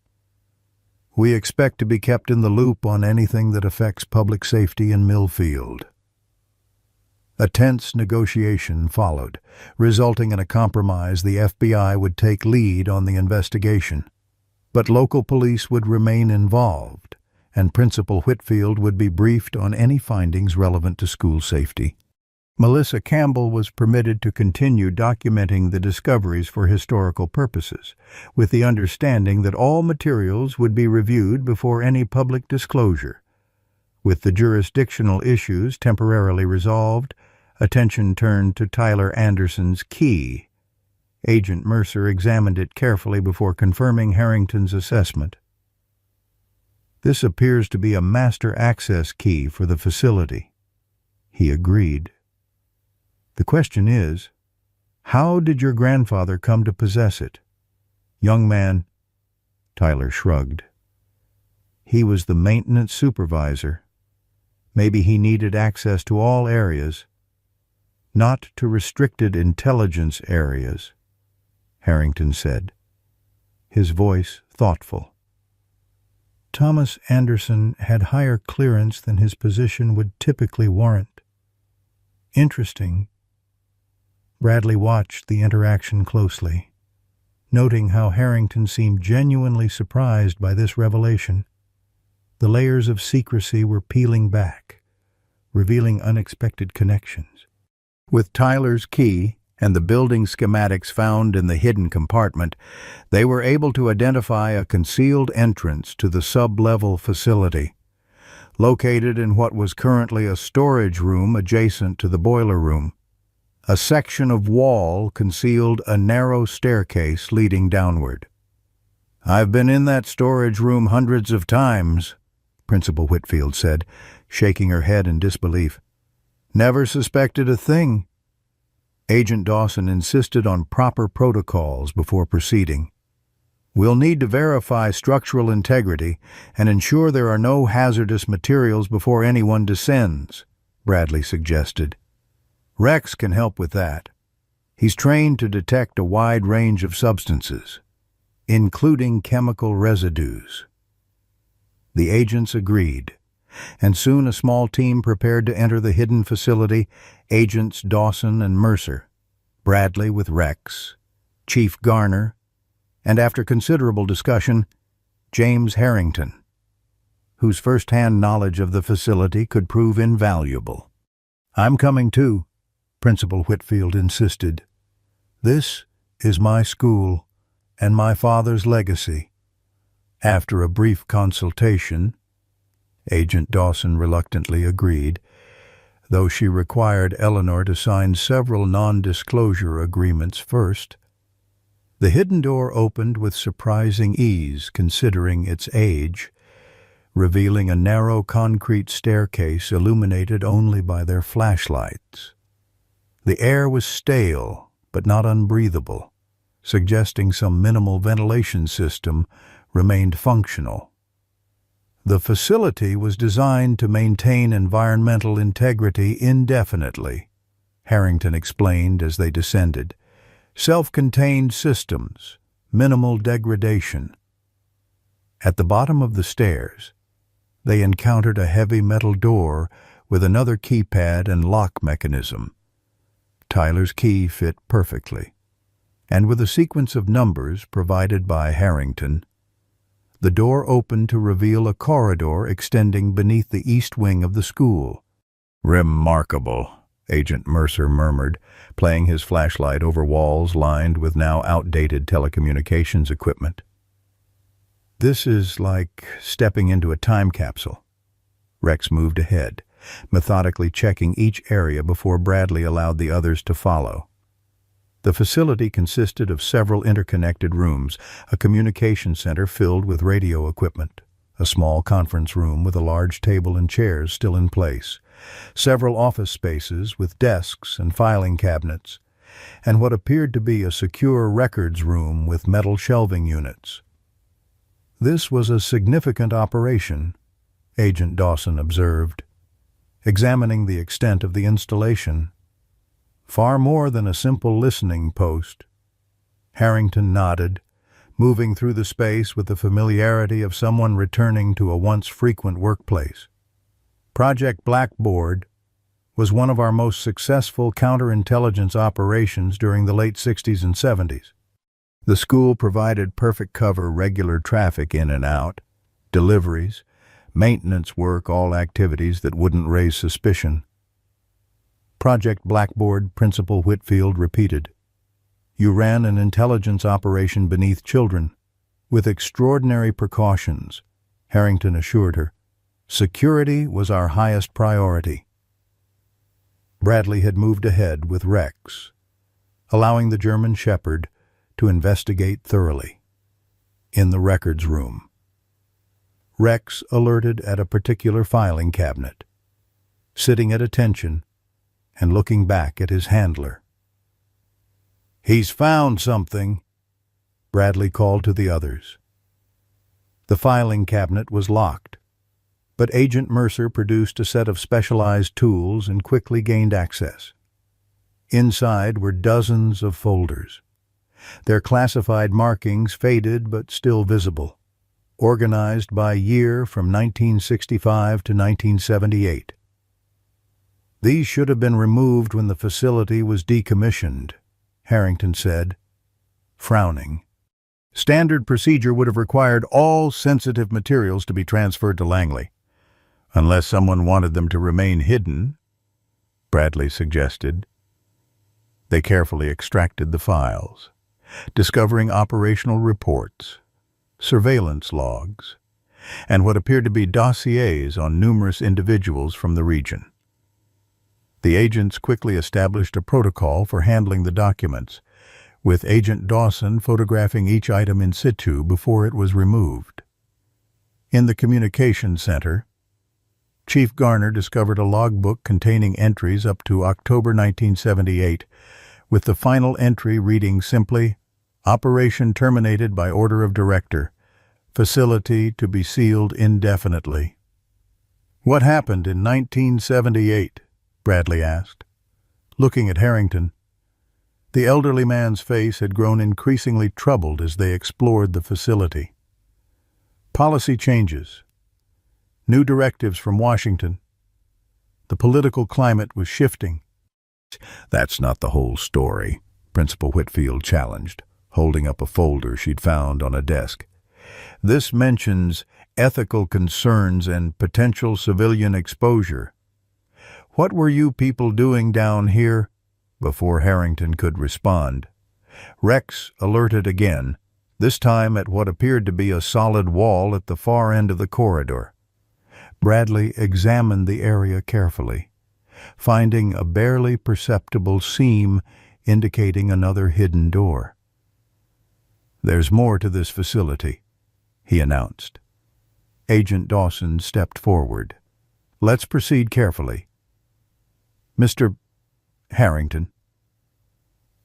We expect to be kept in the loop on anything that affects public safety in Millfield." A tense negotiation followed, resulting in a compromise the FBI would take lead on the investigation. But local police would remain involved, and Principal Whitfield would be briefed on any findings relevant to school safety. Melissa Campbell was permitted to continue documenting the discoveries for historical purposes, with the understanding that all materials would be reviewed before any public disclosure. With the jurisdictional issues temporarily resolved, attention turned to Tyler Anderson's key. Agent Mercer examined it carefully before confirming Harrington's assessment. "This appears to be a master access key for the facility," he agreed. The question is, how did your grandfather come to possess it? Young man, Tyler shrugged. He was the maintenance supervisor. Maybe he needed access to all areas, not to restricted intelligence areas, Harrington said, his voice thoughtful. Thomas Anderson had higher clearance than his position would typically warrant. Interesting. Bradley watched the interaction closely, noting how Harrington seemed genuinely surprised by this revelation. The layers of secrecy were peeling back, revealing unexpected connections. With Tyler's key and the building schematics found in the hidden compartment, they were able to identify a concealed entrance to the sub-level facility, located in what was currently a storage room adjacent to the boiler room. A section of wall concealed a narrow staircase leading downward. "I've been in that storage room hundreds of times," Principal Whitfield said, shaking her head in disbelief. "Never suspected a thing." Agent Dawson insisted on proper protocols before proceeding. "We'll need to verify structural integrity and ensure there are no hazardous materials before anyone descends," Bradley suggested. "Rex can help with that. He's trained to detect a wide range of substances, including chemical residues." The agents agreed, and soon a small team prepared to enter the hidden facility, Agents Dawson and Mercer, Bradley with Rex, Chief Garner, and after considerable discussion, James Harrington, whose first-hand knowledge of the facility could prove invaluable. "I'm coming too," Principal Whitfield insisted. "This is my school and my father's legacy." After a brief consultation, Agent Dawson reluctantly agreed, though she required Eleanor to sign several non-disclosure agreements first. The hidden door opened with surprising ease considering its age, revealing a narrow concrete staircase illuminated only by their flashlights. The air was stale but not unbreathable, suggesting some minimal ventilation system remained functional. The facility was designed to maintain environmental integrity indefinitely, Harrington explained as they descended. Self-contained systems, minimal degradation. At the bottom of the stairs, they encountered a heavy metal door with another keypad and lock mechanism. Tyler's key fit perfectly, and with a sequence of numbers provided by Harrington, the door opened to reveal a corridor extending beneath the east wing of the school. "Remarkable," Agent Mercer murmured, playing his flashlight over walls lined with now outdated telecommunications equipment. "This is like stepping into a time capsule." Rex moved ahead, methodically checking each area before Bradley allowed the others to follow. The facility consisted of several interconnected rooms, a communication center filled with radio equipment, a small conference room with a large table and chairs still in place, several office spaces with desks and filing cabinets, and what appeared to be a secure records room with metal shelving units. This was a significant operation, Agent Dawson observed, examining the extent of the installation. "Far more than a simple listening post." Harrington nodded, moving through the space with the familiarity of someone returning to a once frequent workplace. Project Blackboard was one of our most successful counterintelligence operations during the late 60s and 70s. The school provided perfect cover regular traffic in and out, deliveries, maintenance work, all activities that wouldn't raise suspicion. Project Blackboard, Principal Whitfield repeated. "You ran an intelligence operation beneath children, with extraordinary precautions," Harrington assured her. "Security was our highest priority." Bradley had moved ahead with Rex, allowing the German Shepherd to investigate thoroughly. In the records room, Rex alerted at a particular filing cabinet. Sitting at attention, and looking back at his handler. "He's found something," Bradley called to the others. The filing cabinet was locked, but Agent Mercer produced a set of specialized tools and quickly gained access. Inside were dozens of folders, their classified markings faded but still visible, organized by year from 1965 to 1978. "These should have been removed when the facility was decommissioned," Harrington said, frowning. "Standard procedure would have required all sensitive materials to be transferred to Langley, unless someone wanted them to remain hidden," Bradley suggested. They carefully extracted the files, discovering operational reports, surveillance logs, and what appeared to be dossiers on numerous individuals from the region. The agents quickly established a protocol for handling the documents, with Agent Dawson photographing each item in situ before it was removed. In the communications center, Chief Garner discovered a logbook containing entries up to October 1978, with the final entry reading simply, "Operation terminated by order of director. Facility to be sealed indefinitely." "What happened in 1978?" Bradley asked, looking at Harrington. The elderly man's face had grown increasingly troubled as they explored the facility. "Policy changes. New directives from Washington. The political climate was shifting." "That's not the whole story," Principal Whitfield challenged, holding up a folder she'd found on a desk. "This mentions ethical concerns and potential civilian exposure. What were you people doing down here?" Before Harrington could respond, Rex alerted again, this time at what appeared to be a solid wall at the far end of the corridor. Bradley examined the area carefully, finding a barely perceptible seam indicating another hidden door. "There's more to this facility," he announced. Agent Dawson stepped forward. "Let's proceed carefully. Mr. Harrington,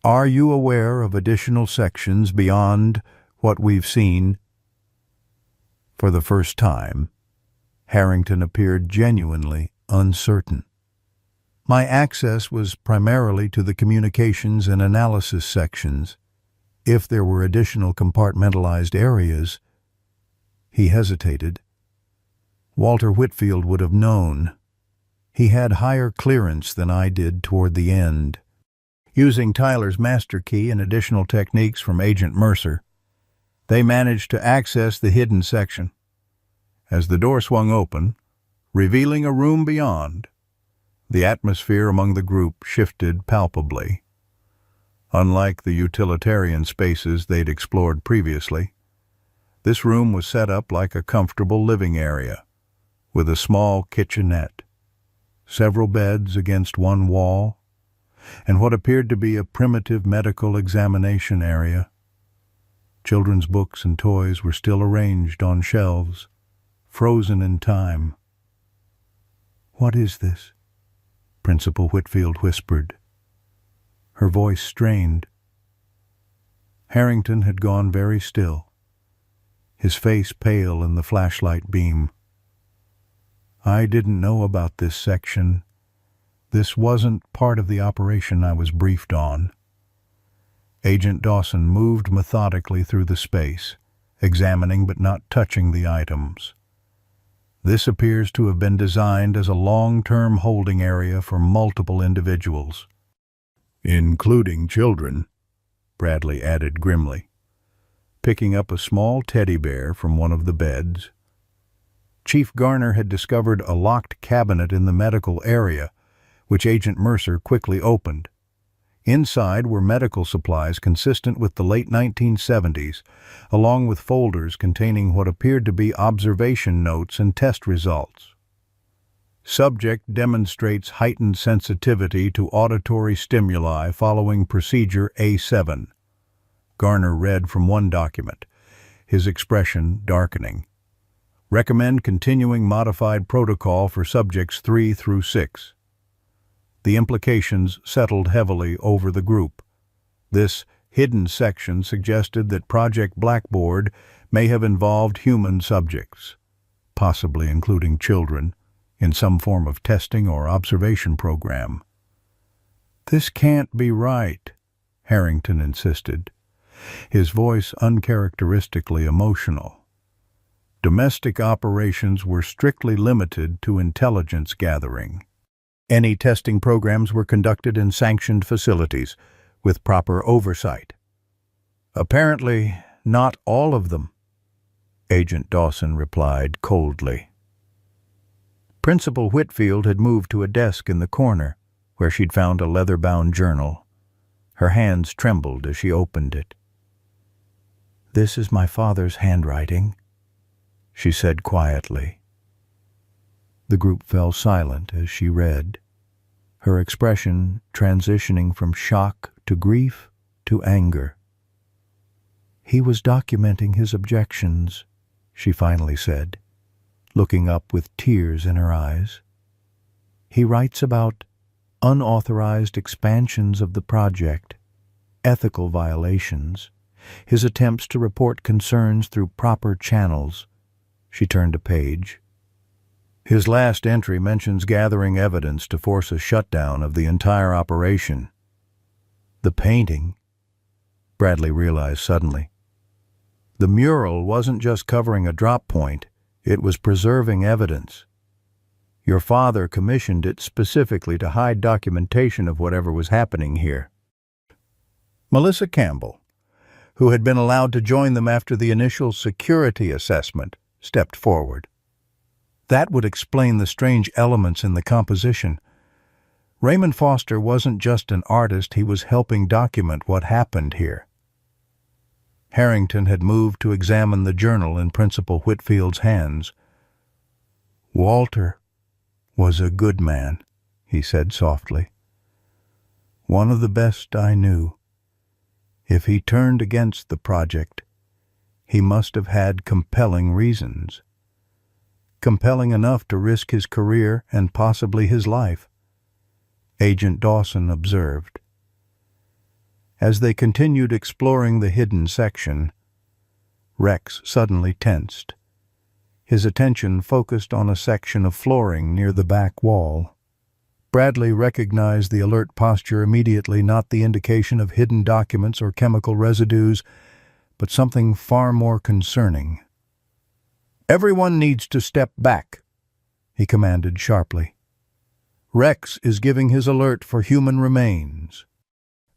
are you aware of additional sections beyond what we've seen?" For the first time, Harrington appeared genuinely uncertain. "My access was primarily to the communications and analysis sections. If there were additional compartmentalized areas—" He hesitated. Walter Whitfield would have known. He had higher clearance than I did toward the end. Using Tyler's master key and additional techniques from Agent Mercer, they managed to access the hidden section. As the door swung open, revealing a room beyond, the atmosphere among the group shifted palpably. Unlike the utilitarian spaces they'd explored previously, this room was set up like a comfortable living area, with a small kitchenette, several beds against one wall, and what appeared to be a primitive medical examination area. Children's books and toys were still arranged on shelves, frozen in time. "What is this?" Principal Whitfield whispered, her voice strained. Harrington had gone very still, his face pale in the flashlight beam. "I didn't know about this section. This wasn't part of the operation I was briefed on." Agent Dawson moved methodically through the space, examining but not touching the items. "This appears to have been designed as a long-term holding area for multiple individuals." "Including children," Bradley added grimly, picking up a small teddy bear from one of the beds. Chief Garner had discovered a locked cabinet in the medical area, which Agent Mercer quickly opened. Inside were medical supplies consistent with the late 1970s, along with folders containing what appeared to be observation notes and test results. "Subject demonstrates heightened sensitivity to auditory stimuli following procedure A7. Garner read from one document, his expression darkening. "Recommend continuing modified protocol for subjects 3 through 6. The implications settled heavily over the group. This hidden section suggested that Project Blackboard may have involved human subjects, possibly including children, in some form of testing or observation program. "This can't be right," Harrington insisted, his voice uncharacteristically emotional. Domestic operations were strictly limited to intelligence gathering. Any testing programs were conducted in sanctioned facilities, with proper oversight. "Apparently, not all of them," Agent Dawson replied coldly. Principal Whitfield had moved to a desk in the corner, where she'd found a leather-bound journal. Her hands trembled as she opened it. "This is my father's handwriting," she said quietly. The group fell silent as she read, her expression transitioning from shock to grief to anger. "He was documenting his objections," she finally said, looking up with tears in her eyes. "He writes about unauthorized expansions of the project, ethical violations, his attempts to report concerns through proper channels." She turned a page. "His last entry mentions gathering evidence to force a shutdown of the entire operation." The painting, Bradley realized suddenly. The mural wasn't just covering a drop point, it was preserving evidence. Your father commissioned it specifically to hide documentation of whatever was happening here. Melissa Campbell, who had been allowed to join them after the initial security assessment, stepped forward. That would explain the strange elements in the composition. Raymond Foster wasn't just an artist, he was helping document what happened here. Harrington had moved to examine the journal in Principal Whitfield's hands. "Walter was a good man," he said softly. "One of the best I knew. If he turned against the project, he must have had compelling reasons. Compelling enough to risk his career and possibly his life," Agent Dawson observed. As they continued exploring the hidden section, Rex suddenly tensed. His attention focused on a section of flooring near the back wall. Bradley recognized the alert posture immediately, not the indication of hidden documents or chemical residues, but something far more concerning. "Everyone needs to step back," he commanded sharply. "Rex is giving his alert for human remains."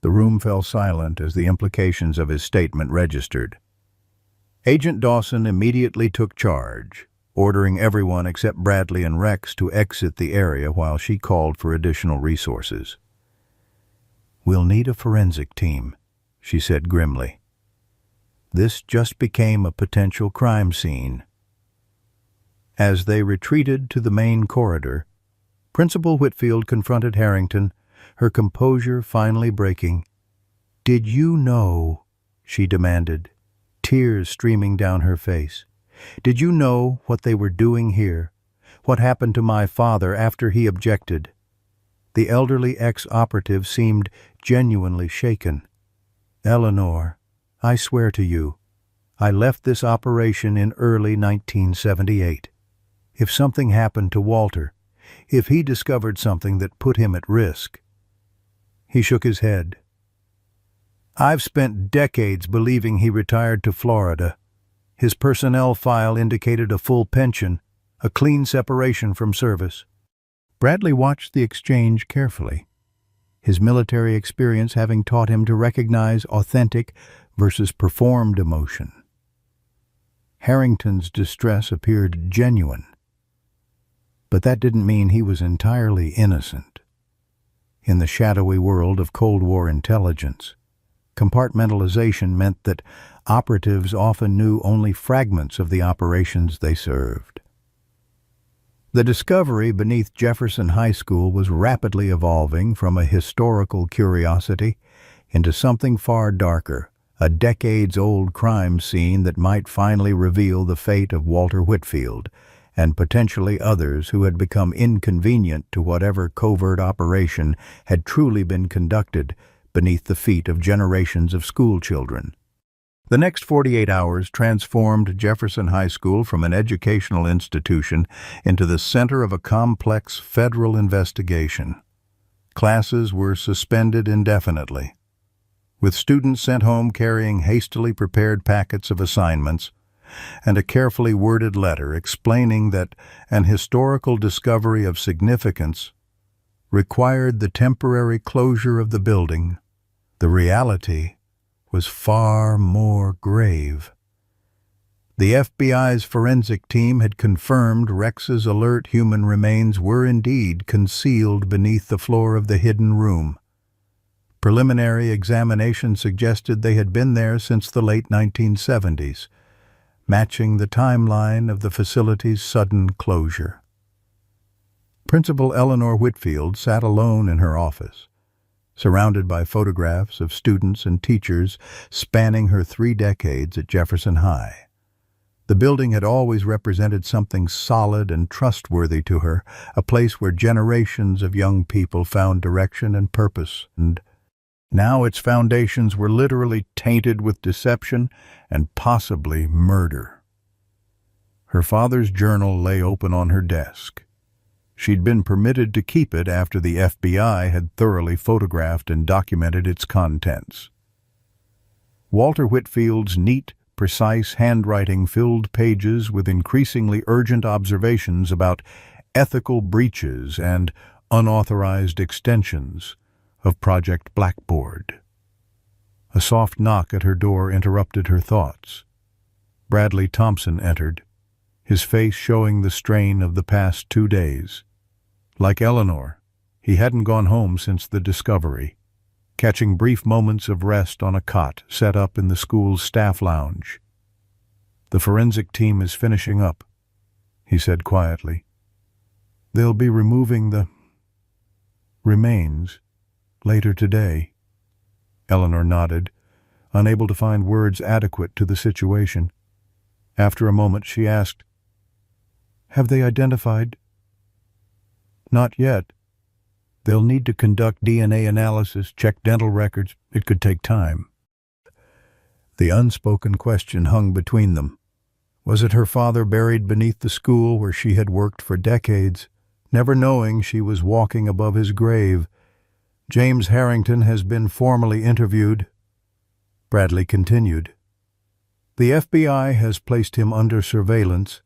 The room fell silent as the implications of his statement registered. Agent Dawson immediately took charge, ordering everyone except Bradley and Rex to exit the area while she called for additional resources. "We'll need a forensic team," she said grimly. This just became a potential crime scene. As they retreated to the main corridor, Principal Whitfield confronted Harrington, her composure finally breaking. "Did you know?" she demanded, tears streaming down her face. "Did you know what they were doing here? What happened to my father after he objected?" The elderly ex-operative seemed genuinely shaken. "Eleanor, I swear to you, I left this operation in early 1978. If something happened to Walter, if he discovered something that put him at risk..." He shook his head. "I've spent decades believing he retired to Florida. His personnel file indicated a full pension, a clean separation from service." Bradley watched the exchange carefully, his military experience having taught him to recognize authentic versus performed emotion. Harrington's distress appeared genuine, but that didn't mean he was entirely innocent. In the shadowy world of Cold War intelligence, compartmentalization meant that operatives often knew only fragments of the operations they served. The discovery beneath Jefferson High School was rapidly evolving from a historical curiosity into something far darker, a decades-old crime scene that might finally reveal the fate of Walter Whitfield and potentially others who had become inconvenient to whatever covert operation had truly been conducted beneath the feet of generations of schoolchildren. The next 48 hours transformed Jefferson High School from an educational institution into the center of a complex federal investigation. Classes were suspended indefinitely, with students sent home carrying hastily prepared packets of assignments and a carefully worded letter explaining that an historical discovery of significance required the temporary closure of the building. The reality was far more grave. The FBI's forensic team had confirmed Rex's alert human remains were indeed concealed beneath the floor of the hidden room. Preliminary examination suggested they had been there since the late 1970s, matching the timeline of the facility's sudden closure. Principal Eleanor Whitfield sat alone in her office, surrounded by photographs of students and teachers spanning her 3 decades at Jefferson High. The building had always represented something solid and trustworthy to her, a place where generations of young people found direction and purpose, and now its foundations were literally tainted with deception and possibly murder. Her father's journal lay open on her desk. She'd been permitted to keep it after the FBI had thoroughly photographed and documented its contents. Walter Whitfield's neat, precise handwriting filled pages with increasingly urgent observations about ethical breaches and unauthorized extensions of Project Blackboard. A soft knock at her door interrupted her thoughts. Bradley Thompson entered, his face showing the strain of the past 2 days. Like Eleanor, he hadn't gone home since the discovery, catching brief moments of rest on a cot set up in the school's staff lounge. "The forensic team is finishing up," he said quietly. "They'll be removing the remains later today." Eleanor nodded, unable to find words adequate to the situation. After a moment, she asked, "Have they identified?" "Not yet. They'll need to conduct DNA analysis, check dental records. It could take time." The unspoken question hung between them. Was it her father buried beneath the school where she had worked for decades, never knowing she was walking above his grave? "James Harrington has been formally interviewed," Bradley continued. "The FBI has placed him under surveillance,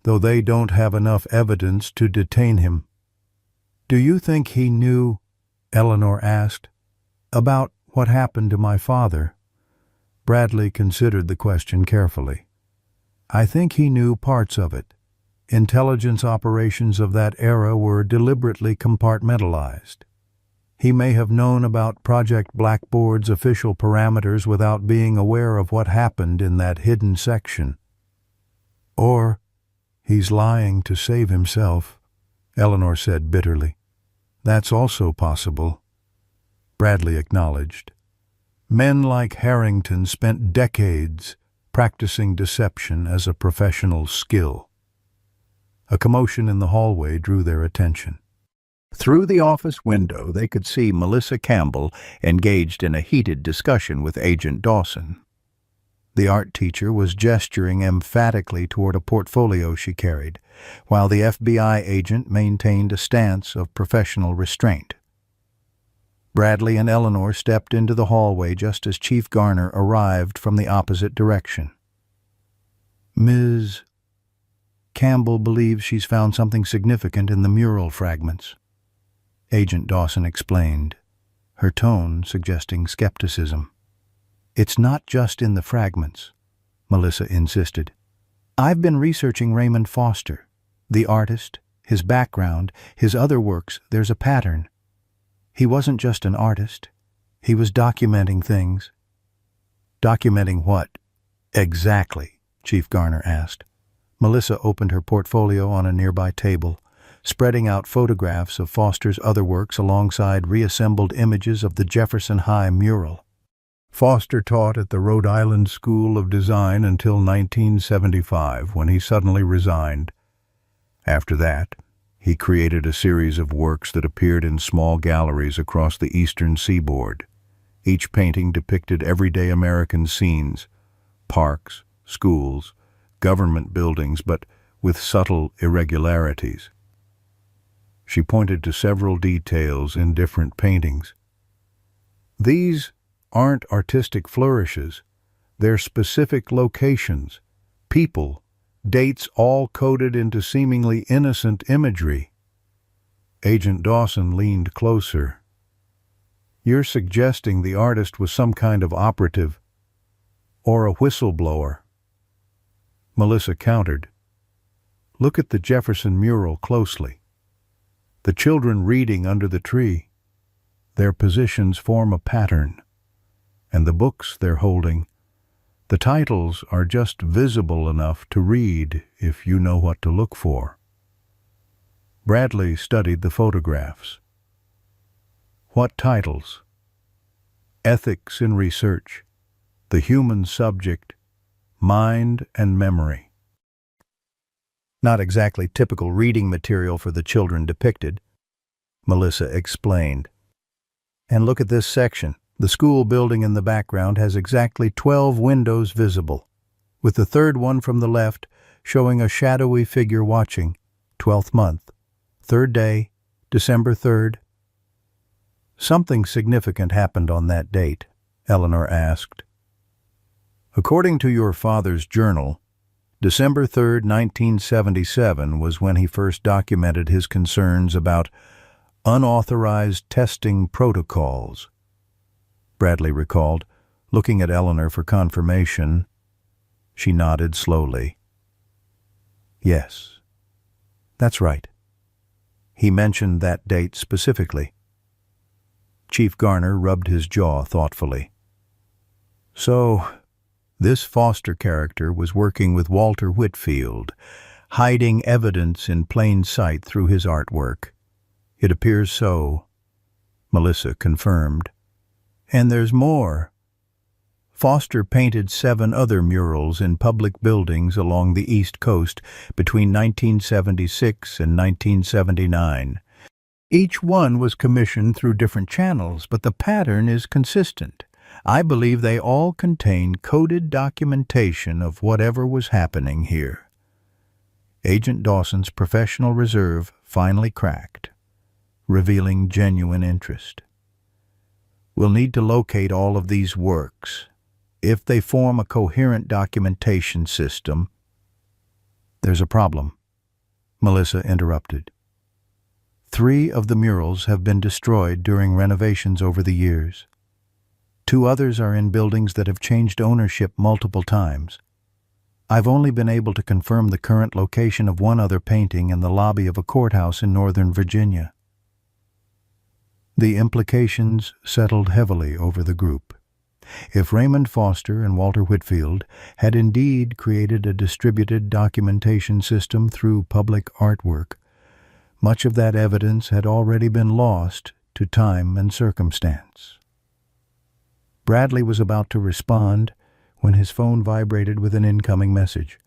though they don't have enough evidence to detain him." "Do you think he knew," Eleanor asked, "about what happened to my father?" Bradley considered the question carefully. "I think he knew parts of it. Intelligence operations of that era were deliberately compartmentalized. He may have known about Project Blackboard's official parameters without being aware of what happened in that hidden section. Or he's lying to save himself," Eleanor said bitterly. "That's also possible," Bradley acknowledged. "Men like Harrington spent decades practicing deception as a professional skill." A commotion in the hallway drew their attention. Through the office window, they could see Melissa Campbell engaged in a heated discussion with Agent Dawson. The art teacher was gesturing emphatically toward a portfolio she carried, while the FBI agent maintained a stance of professional restraint. Bradley and Eleanor stepped into the hallway just as Chief Garner arrived from the opposite direction. "Ms. Campbell believes she's found something significant in the mural fragments," Agent Dawson explained, her tone suggesting skepticism. "It's not just in the fragments," Melissa insisted. "I've been researching Raymond Foster, the artist, his background, his other works. There's a pattern. He wasn't just an artist. He was documenting things." "Documenting what, exactly?" Chief Garner asked. Melissa opened her portfolio on a nearby table, spreading out photographs of Foster's other works alongside reassembled images of the Jefferson High mural. Foster taught at the Rhode Island School of Design until 1975, when he suddenly resigned. After that, he created a series of works that appeared in small galleries across the eastern seaboard. Each painting depicted everyday American scenes, parks, schools, government buildings, but with subtle irregularities. She pointed to several details in different paintings. These aren't artistic flourishes. They're specific locations, people, dates all coded into seemingly innocent imagery. Agent Dawson leaned closer. You're suggesting the artist was some kind of operative or a whistleblower. Melissa countered. Look at the Jefferson mural closely. The children reading under the tree. Their positions form a pattern. And the books they're holding, the titles are just visible enough to read if you know what to look for. Bradley studied the photographs. What titles? Ethics in Research, The Human Subject, Mind and Memory. Not exactly typical reading material for the children depicted, Melissa explained. And look at this section. The school building in the background has exactly 12 windows visible, with the third one from the left showing a shadowy figure watching. 12th month, third day, December 3rd. Something significant happened on that date, Eleanor asked. According to your father's journal, December 3rd, 1977 was when he first documented his concerns about unauthorized testing protocols. Bradley recalled, looking at Eleanor for confirmation. She nodded slowly. Yes, that's right. He mentioned that date specifically. Chief Garner rubbed his jaw thoughtfully. So, this Foster character was working with Walter Whitfield, hiding evidence in plain sight through his artwork. It appears so, Melissa confirmed. And there's more. Foster painted 7 other murals in public buildings along the East Coast between 1976 and 1979. Each one was commissioned through different channels, but the pattern is consistent. I believe they all contain coded documentation of whatever was happening here. Agent Dawson's professional reserve finally cracked, revealing genuine interest. We'll need to locate all of these works. If they form a coherent documentation system, there's a problem, Melissa interrupted. 3 of the murals have been destroyed during renovations over the years. 2 others are in buildings that have changed ownership multiple times. I've only been able to confirm the current location of one other painting in the lobby of a courthouse in Northern Virginia. The implications settled heavily over the group. If Raymond Foster and Walter Whitfield had indeed created a distributed documentation system through public artwork, much of that evidence had already been lost to time and circumstance. Bradley was about to respond when his phone vibrated with an incoming message.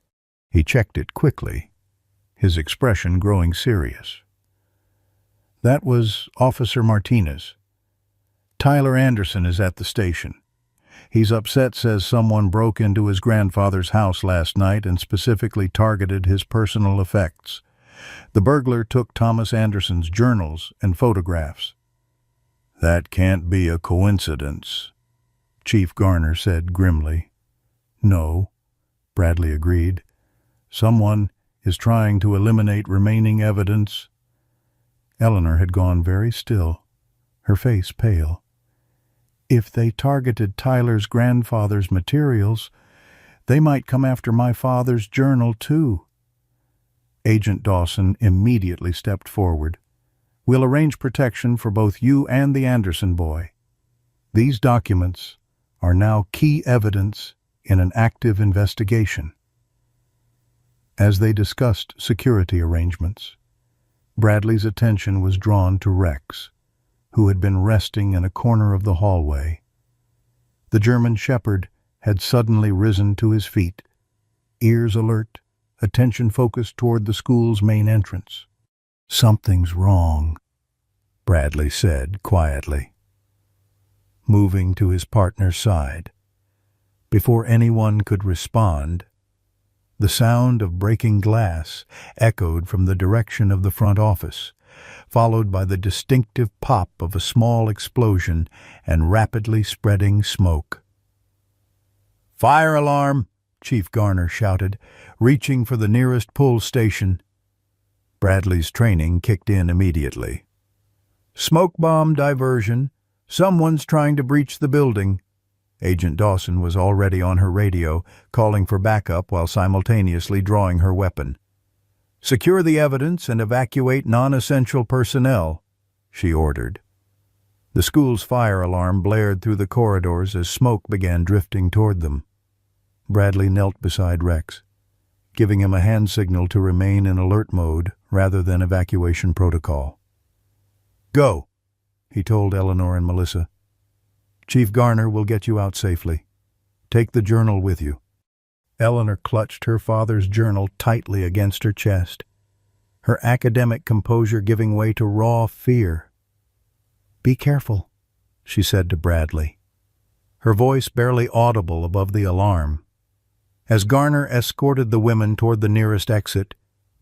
He checked it quickly, his expression growing serious. That was Officer Martinez. Tyler Anderson is at the station. He's upset, says someone broke into his grandfather's house last night and specifically targeted his personal effects. The burglar took Thomas Anderson's journals and photographs. That can't be a coincidence, Chief Garner said grimly. No, Bradley agreed. Someone is trying to eliminate remaining evidence. Eleanor had gone very still, her face pale. If they targeted Tyler's grandfather's materials, they might come after my father's journal, too. Agent Dawson immediately stepped forward. We'll arrange protection for both you and the Anderson boy. These documents are now key evidence in an active investigation. As they discussed security arrangements, Bradley's attention was drawn to Rex, who had been resting in a corner of the hallway. The German shepherd had suddenly risen to his feet, ears alert, attention focused toward the school's main entrance. "Something's wrong," Bradley said quietly, moving to his partner's side. Before anyone could respond, the sound of breaking glass echoed from the direction of the front office, followed by the distinctive pop of a small explosion and rapidly spreading smoke. "Fire alarm!" Chief Garner shouted, reaching for the nearest pull station. Bradley's training kicked in immediately. "Smoke bomb diversion. Someone's trying to breach the building." Agent Dawson was already on her radio, calling for backup while simultaneously drawing her weapon. "Secure the evidence and evacuate non-essential personnel," she ordered. The school's fire alarm blared through the corridors as smoke began drifting toward them. Bradley knelt beside Rex, giving him a hand signal to remain in alert mode rather than evacuation protocol. "Go," he told Eleanor and Melissa. "Chief Garner will get you out safely. Take the journal with you." Eleanor clutched her father's journal tightly against her chest, her academic composure giving way to raw fear. "Be careful," she said to Bradley, her voice barely audible above the alarm. As Garner escorted the women toward the nearest exit,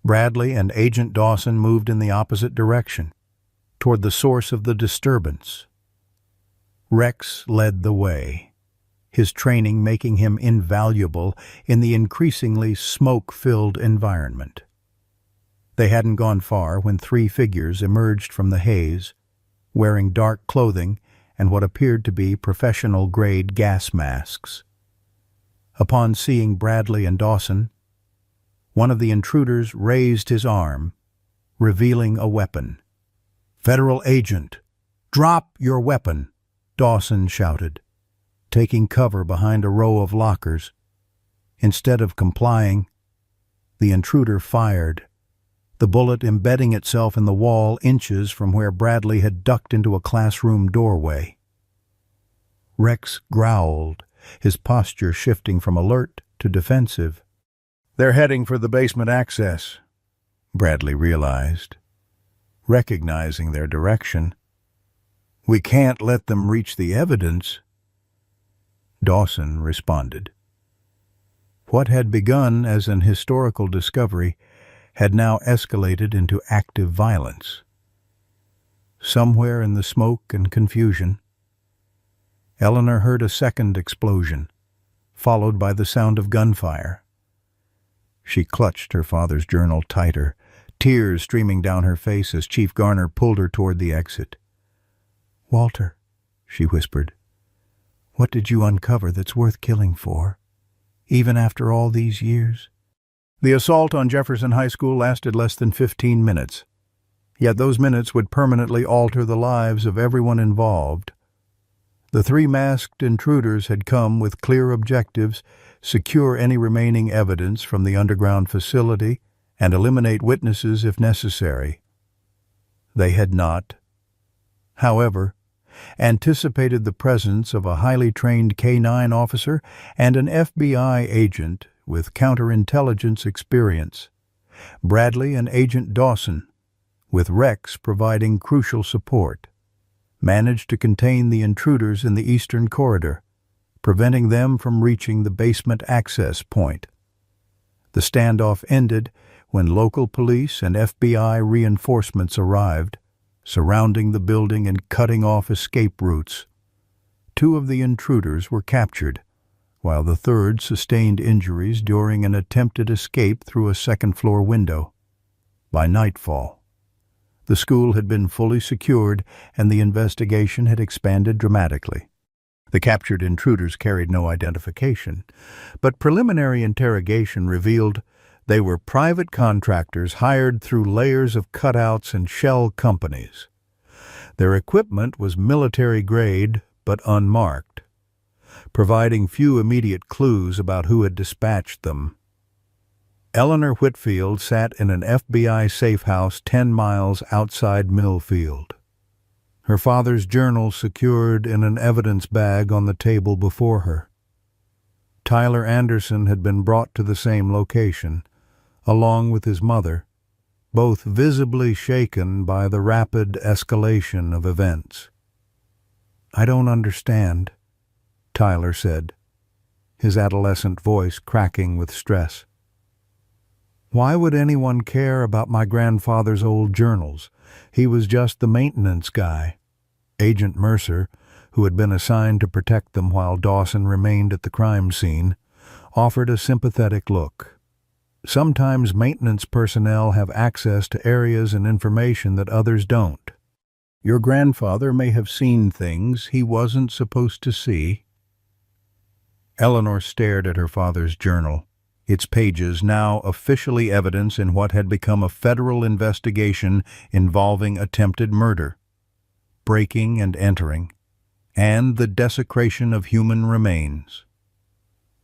Bradley and Agent Dawson moved in the opposite direction, toward the source of the disturbance. Rex led the way, his training making him invaluable in the increasingly smoke-filled environment. They hadn't gone far when three figures emerged from the haze, wearing dark clothing and what appeared to be professional-grade gas masks. Upon seeing Bradley and Dawson, one of the intruders raised his arm, revealing a weapon. "Federal agent, drop your weapon!" Dawson shouted, taking cover behind a row of lockers. Instead of complying, the intruder fired, the bullet embedding itself in the wall inches from where Bradley had ducked into a classroom doorway. Rex growled, his posture shifting from alert to defensive. "They're heading for the basement access," Bradley realized, recognizing their direction. "We can't let them reach the evidence." Dawson responded. What had begun as an historical discovery had now escalated into active violence. Somewhere in the smoke and confusion, Eleanor heard a second explosion, followed by the sound of gunfire. She clutched her father's journal tighter, tears streaming down her face as Chief Garner pulled her toward the exit. "Walter," she whispered, "what did you uncover that's worth killing for, even after all these years?" The assault on Jefferson High School lasted less than 15 minutes, yet those minutes would permanently alter the lives of everyone involved. The three masked intruders had come with clear objectives: secure any remaining evidence from the underground facility and eliminate witnesses if necessary. They had not, however, anticipated the presence of a highly trained K-9 officer and an FBI agent with counterintelligence experience, Bradley and Agent Dawson, with Rex providing crucial support, managed to contain the intruders in the eastern corridor, preventing them from reaching the basement access point. The standoff ended when local police and FBI reinforcements arrived, surrounding the building and cutting off escape routes. Two of the intruders were captured, while the third sustained injuries during an attempted escape through a second-floor window. By nightfall, the school had been fully secured and the investigation had expanded dramatically. The captured intruders carried no identification, but preliminary interrogation revealed they were private contractors hired through layers of cutouts and shell companies. Their equipment was military-grade but unmarked, providing few immediate clues about who had dispatched them. Eleanor Whitfield sat in an FBI safe house 10 miles outside Millfield, her father's journal secured in an evidence bag on the table before her. Tyler Anderson had been brought to the same location, along with his mother, both visibly shaken by the rapid escalation of events. "I don't understand," Tyler said, his adolescent voice cracking with stress. "Why would anyone care about my grandfather's old journals? He was just the maintenance guy." Agent Mercer, who had been assigned to protect them while Dawson remained at the crime scene, offered a sympathetic look. "Sometimes maintenance personnel have access to areas and information that others don't. Your grandfather may have seen things he wasn't supposed to see." Eleanor stared at her father's journal, its pages now officially evidence in what had become a federal investigation involving attempted murder, breaking and entering, and the desecration of human remains.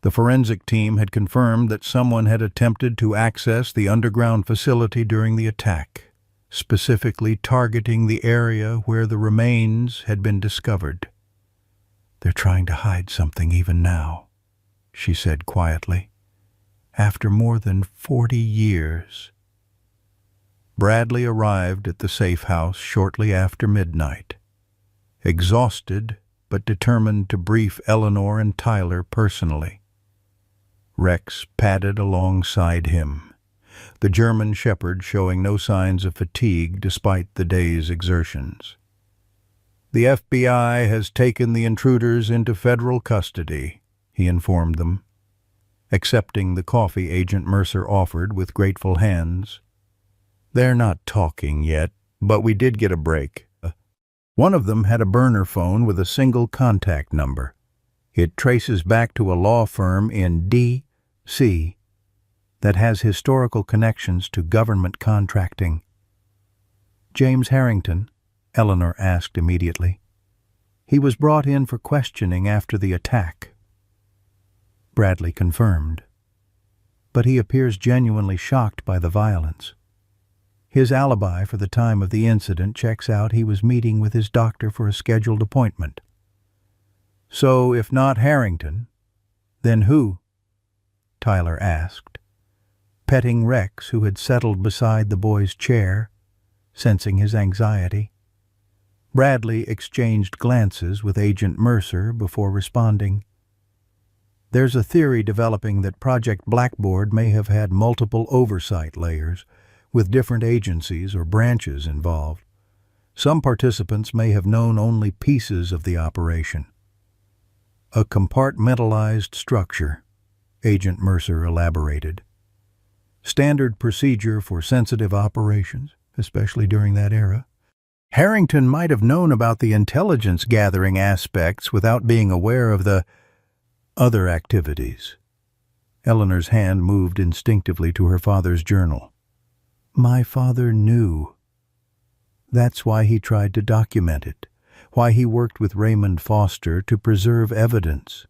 The forensic team had confirmed that someone had attempted to access the underground facility during the attack, specifically targeting the area where the remains had been discovered. "They're trying to hide something even now," she said quietly. "After more than 40 years. Bradley arrived at the safe house shortly after midnight, exhausted but determined to brief Eleanor and Tyler personally. Rex padded alongside him, the German shepherd showing no signs of fatigue despite the day's exertions. "The FBI has taken the intruders into federal custody," he informed them, accepting the coffee Agent Mercer offered with grateful hands. "They're not talking yet, but we did get a break. One of them had a burner phone with a single contact number. It traces back to a law firm in D.C. that has historical connections to government contracting." "James Harrington?" Eleanor asked immediately. "He was brought in for questioning after the attack." Bradley confirmed. "But he appears genuinely shocked by the violence. His alibi for the time of the incident checks out. He was meeting with his doctor for a scheduled appointment." "So, if not Harrington, then who?" Tyler asked, petting Rex, who had settled beside the boy's chair, sensing his anxiety. Bradley exchanged glances with Agent Mercer before responding. "There's a theory developing that Project Blackboard may have had multiple oversight layers, with different agencies or branches involved. Some participants may have known only pieces of the operation." "A compartmentalized structure," Agent Mercer elaborated. "Standard procedure for sensitive operations, especially during that era. Harrington might have known about the intelligence-gathering aspects without being aware of the other activities." Eleanor's hand moved instinctively to her father's journal. "My father knew. That's why he tried to document it, why he worked with Raymond Foster to preserve evidence.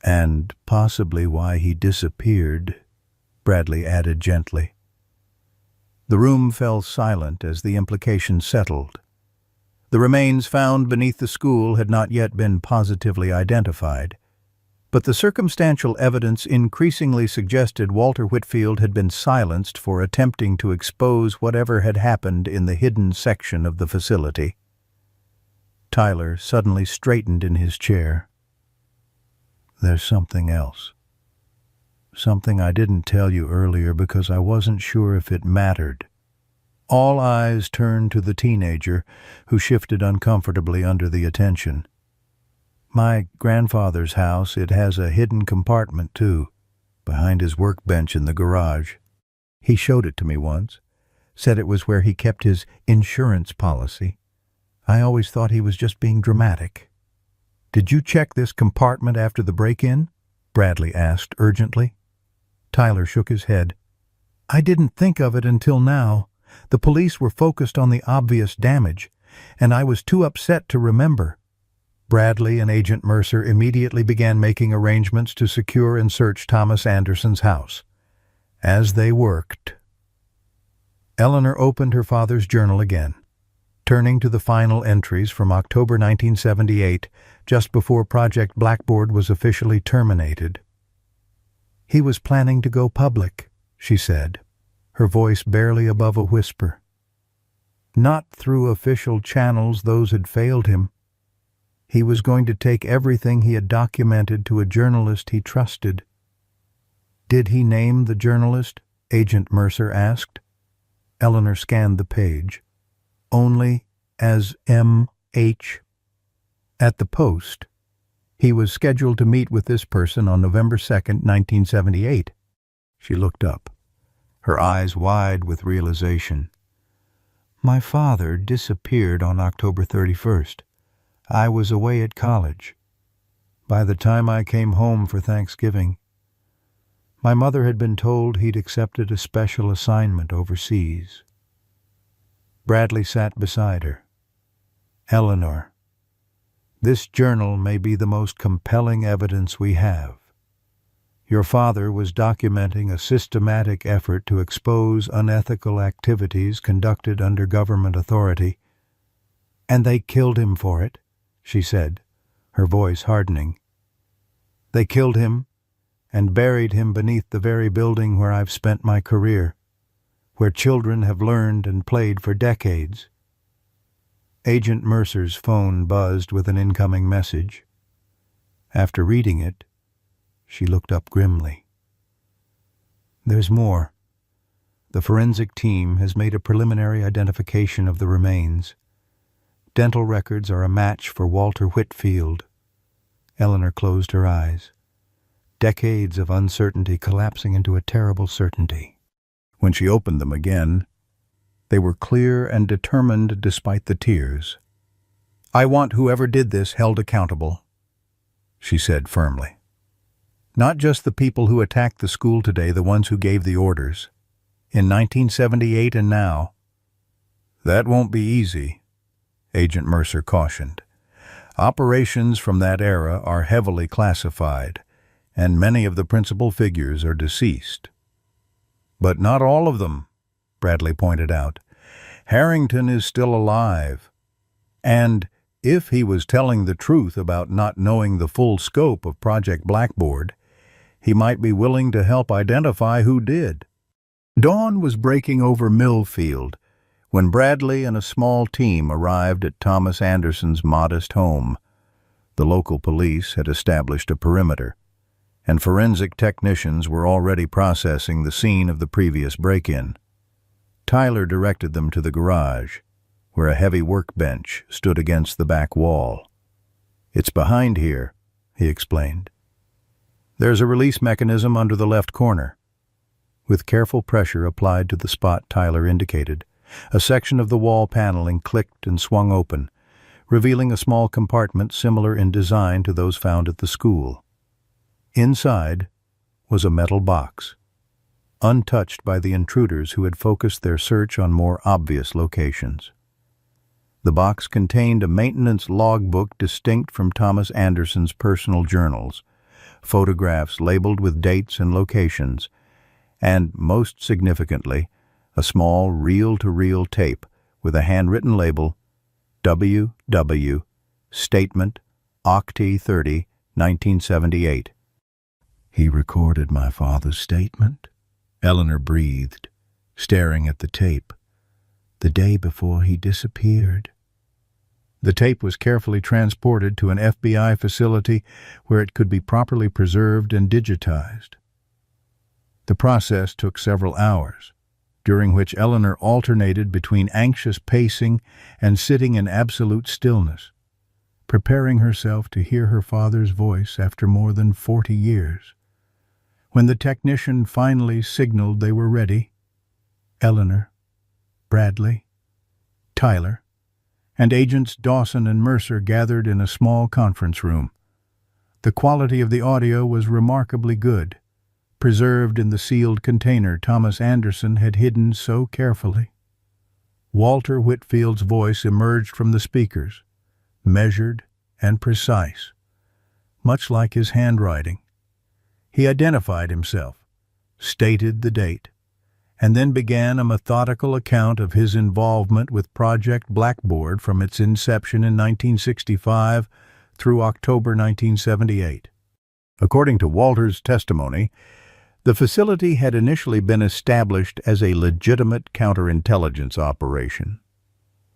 And possibly why he disappeared," Bradley added gently. The room fell silent as the implication settled. The remains found beneath the school had not yet been positively identified, but the circumstantial evidence increasingly suggested Walter Whitfield had been silenced for attempting to expose whatever had happened in the hidden section of the facility. Tyler suddenly straightened in his chair. "There's something else. Something I didn't tell you earlier because I wasn't sure if it mattered." All eyes turned to the teenager, who shifted uncomfortably under the attention. "My grandfather's house, it has a hidden compartment, too, behind his workbench in the garage. He showed it to me once, said it was where he kept his insurance policy. I always thought he was just being dramatic." "Did you check this compartment after the break-in?" Bradley asked urgently. Tyler shook his head. "I didn't think of it until now. The police were focused on the obvious damage, and I was too upset to remember." Bradley and Agent Mercer immediately began making arrangements to secure and search Thomas Anderson's house. As they worked, Eleanor opened her father's journal again, turning to the final entries from October 1978, just before Project Blackboard was officially terminated. "He was planning to go public," she said, her voice barely above a whisper. Not through official channels, those had failed him. He was going to take everything he had documented to a journalist he trusted. Did he name the journalist? Agent Mercer asked. Eleanor scanned the page. Only as M.H. At the Post, he was scheduled to meet with this person on November 2nd, 1978. She looked up, her eyes wide with realization. My father disappeared on October 31st. I was away at college. By the time I came home for Thanksgiving, my mother had been told he'd accepted a special assignment overseas. Bradley sat beside her. Eleanor, this journal may be the most compelling evidence we have. Your father was documenting a systematic effort to expose unethical activities conducted under government authority. And they killed him for it, she said, her voice hardening. They killed him and buried him beneath the very building where I've spent my career, where children have learned and played for decades. Agent Mercer's phone buzzed with an incoming message. After reading it, she looked up grimly. There's more. The forensic team has made a preliminary identification of the remains. Dental records are a match for Walter Whitfield. Eleanor closed her eyes. Decades of uncertainty collapsing into a terrible certainty. When she opened them again, they were clear and determined despite the tears. I want whoever did this held accountable, she said firmly. Not just the people who attacked the school today, the ones who gave the orders. In 1978 and now. That won't be easy, Agent Mercer cautioned. Operations from that era are heavily classified, and many of the principal figures are deceased. But not all of them, Bradley pointed out. Harrington is still alive. And if he was telling the truth about not knowing the full scope of Project Blackboard, he might be willing to help identify who did. Dawn was breaking over Millfield when Bradley and a small team arrived at Thomas Anderson's modest home. The local police had established a perimeter, and forensic technicians were already processing the scene of the previous break-in. Tyler directed them to the garage, where a heavy workbench stood against the back wall. It's behind here, he explained. There's a release mechanism under the left corner. With careful pressure applied to the spot Tyler indicated, a section of the wall paneling clicked and swung open, revealing a small compartment similar in design to those found at the school. Inside was a metal box, untouched by the intruders who had focused their search on more obvious locations. The box contained a maintenance logbook distinct from Thomas Anderson's personal journals, photographs labeled with dates and locations, and, most significantly, a small reel-to-reel tape with a handwritten label, W.W. Statement, Oct. 30, 1978. He recorded my father's statement, Eleanor breathed, staring at the tape, the day before he disappeared. The tape was carefully transported to an FBI facility where it could be properly preserved and digitized. The process took several hours, during which Eleanor alternated between anxious pacing and sitting in absolute stillness, preparing herself to hear her father's voice after more than 40 years. When the technician finally signaled they were ready, Eleanor, Bradley, Tyler, and Agents Dawson and Mercer gathered in a small conference room. The quality of the audio was remarkably good, preserved in the sealed container Thomas Anderson had hidden so carefully. Walter Whitfield's voice emerged from the speakers, measured and precise, much like his handwriting. He identified himself, stated the date, and then began a methodical account of his involvement with Project Blackboard from its inception in 1965 through October 1978. According to Walter's testimony, The facility had initially been established as a legitimate counterintelligence operation,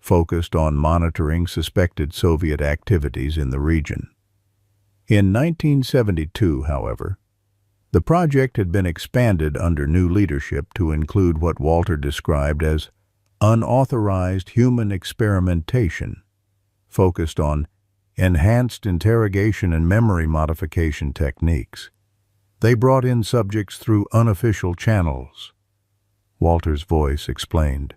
focused on monitoring suspected Soviet activities in the region. In 1972, however, the project had been expanded under new leadership to include what Walter described as unauthorized human experimentation, focused on enhanced interrogation and memory modification techniques. They brought in subjects through unofficial channels. Walter's voice explained.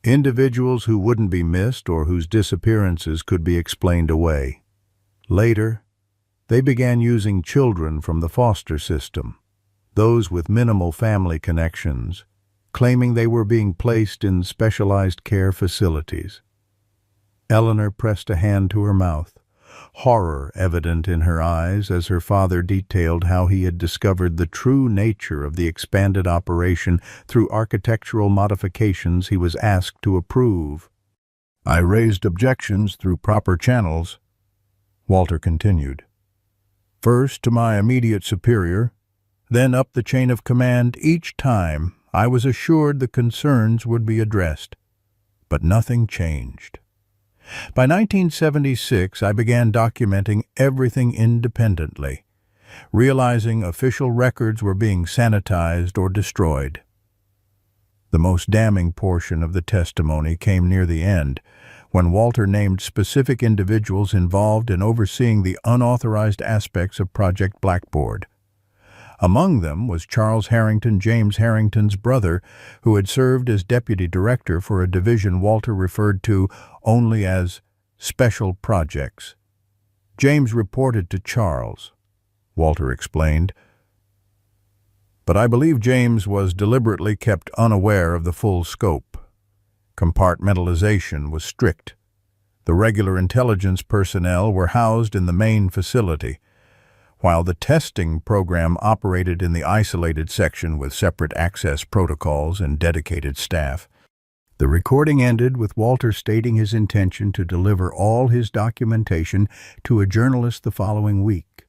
Individuals who wouldn't be missed or whose disappearances could be explained away. Later, they began using children from the foster system, those with minimal family connections, claiming they were being placed in specialized care facilities. Eleanor pressed a hand to her mouth, horror evident in her eyes as her father detailed how he had discovered the true nature of the expanded operation through architectural modifications he was asked to approve. "I raised objections through proper channels," Walter continued. "First to my immediate superior, then up the chain of command. Each time I was assured the concerns would be addressed, but nothing changed. By 1976, I began documenting everything independently, realizing official records were being sanitized or destroyed. The most damning portion of the testimony came near the end, when Walter named specific individuals involved in overseeing the unauthorized aspects of Project Blackboard. Among them was Charles Harrington, James Harrington's brother, who had served as deputy director for a division Walter referred to only as Special Projects. James reported to Charles, Walter explained, but I believe James was deliberately kept unaware of the full scope. Compartmentalization was strict. The regular intelligence personnel were housed in the main facility, while the testing program operated in the isolated section with separate access protocols and dedicated staff. The recording ended with Walter stating his intention to deliver all his documentation to a journalist the following week,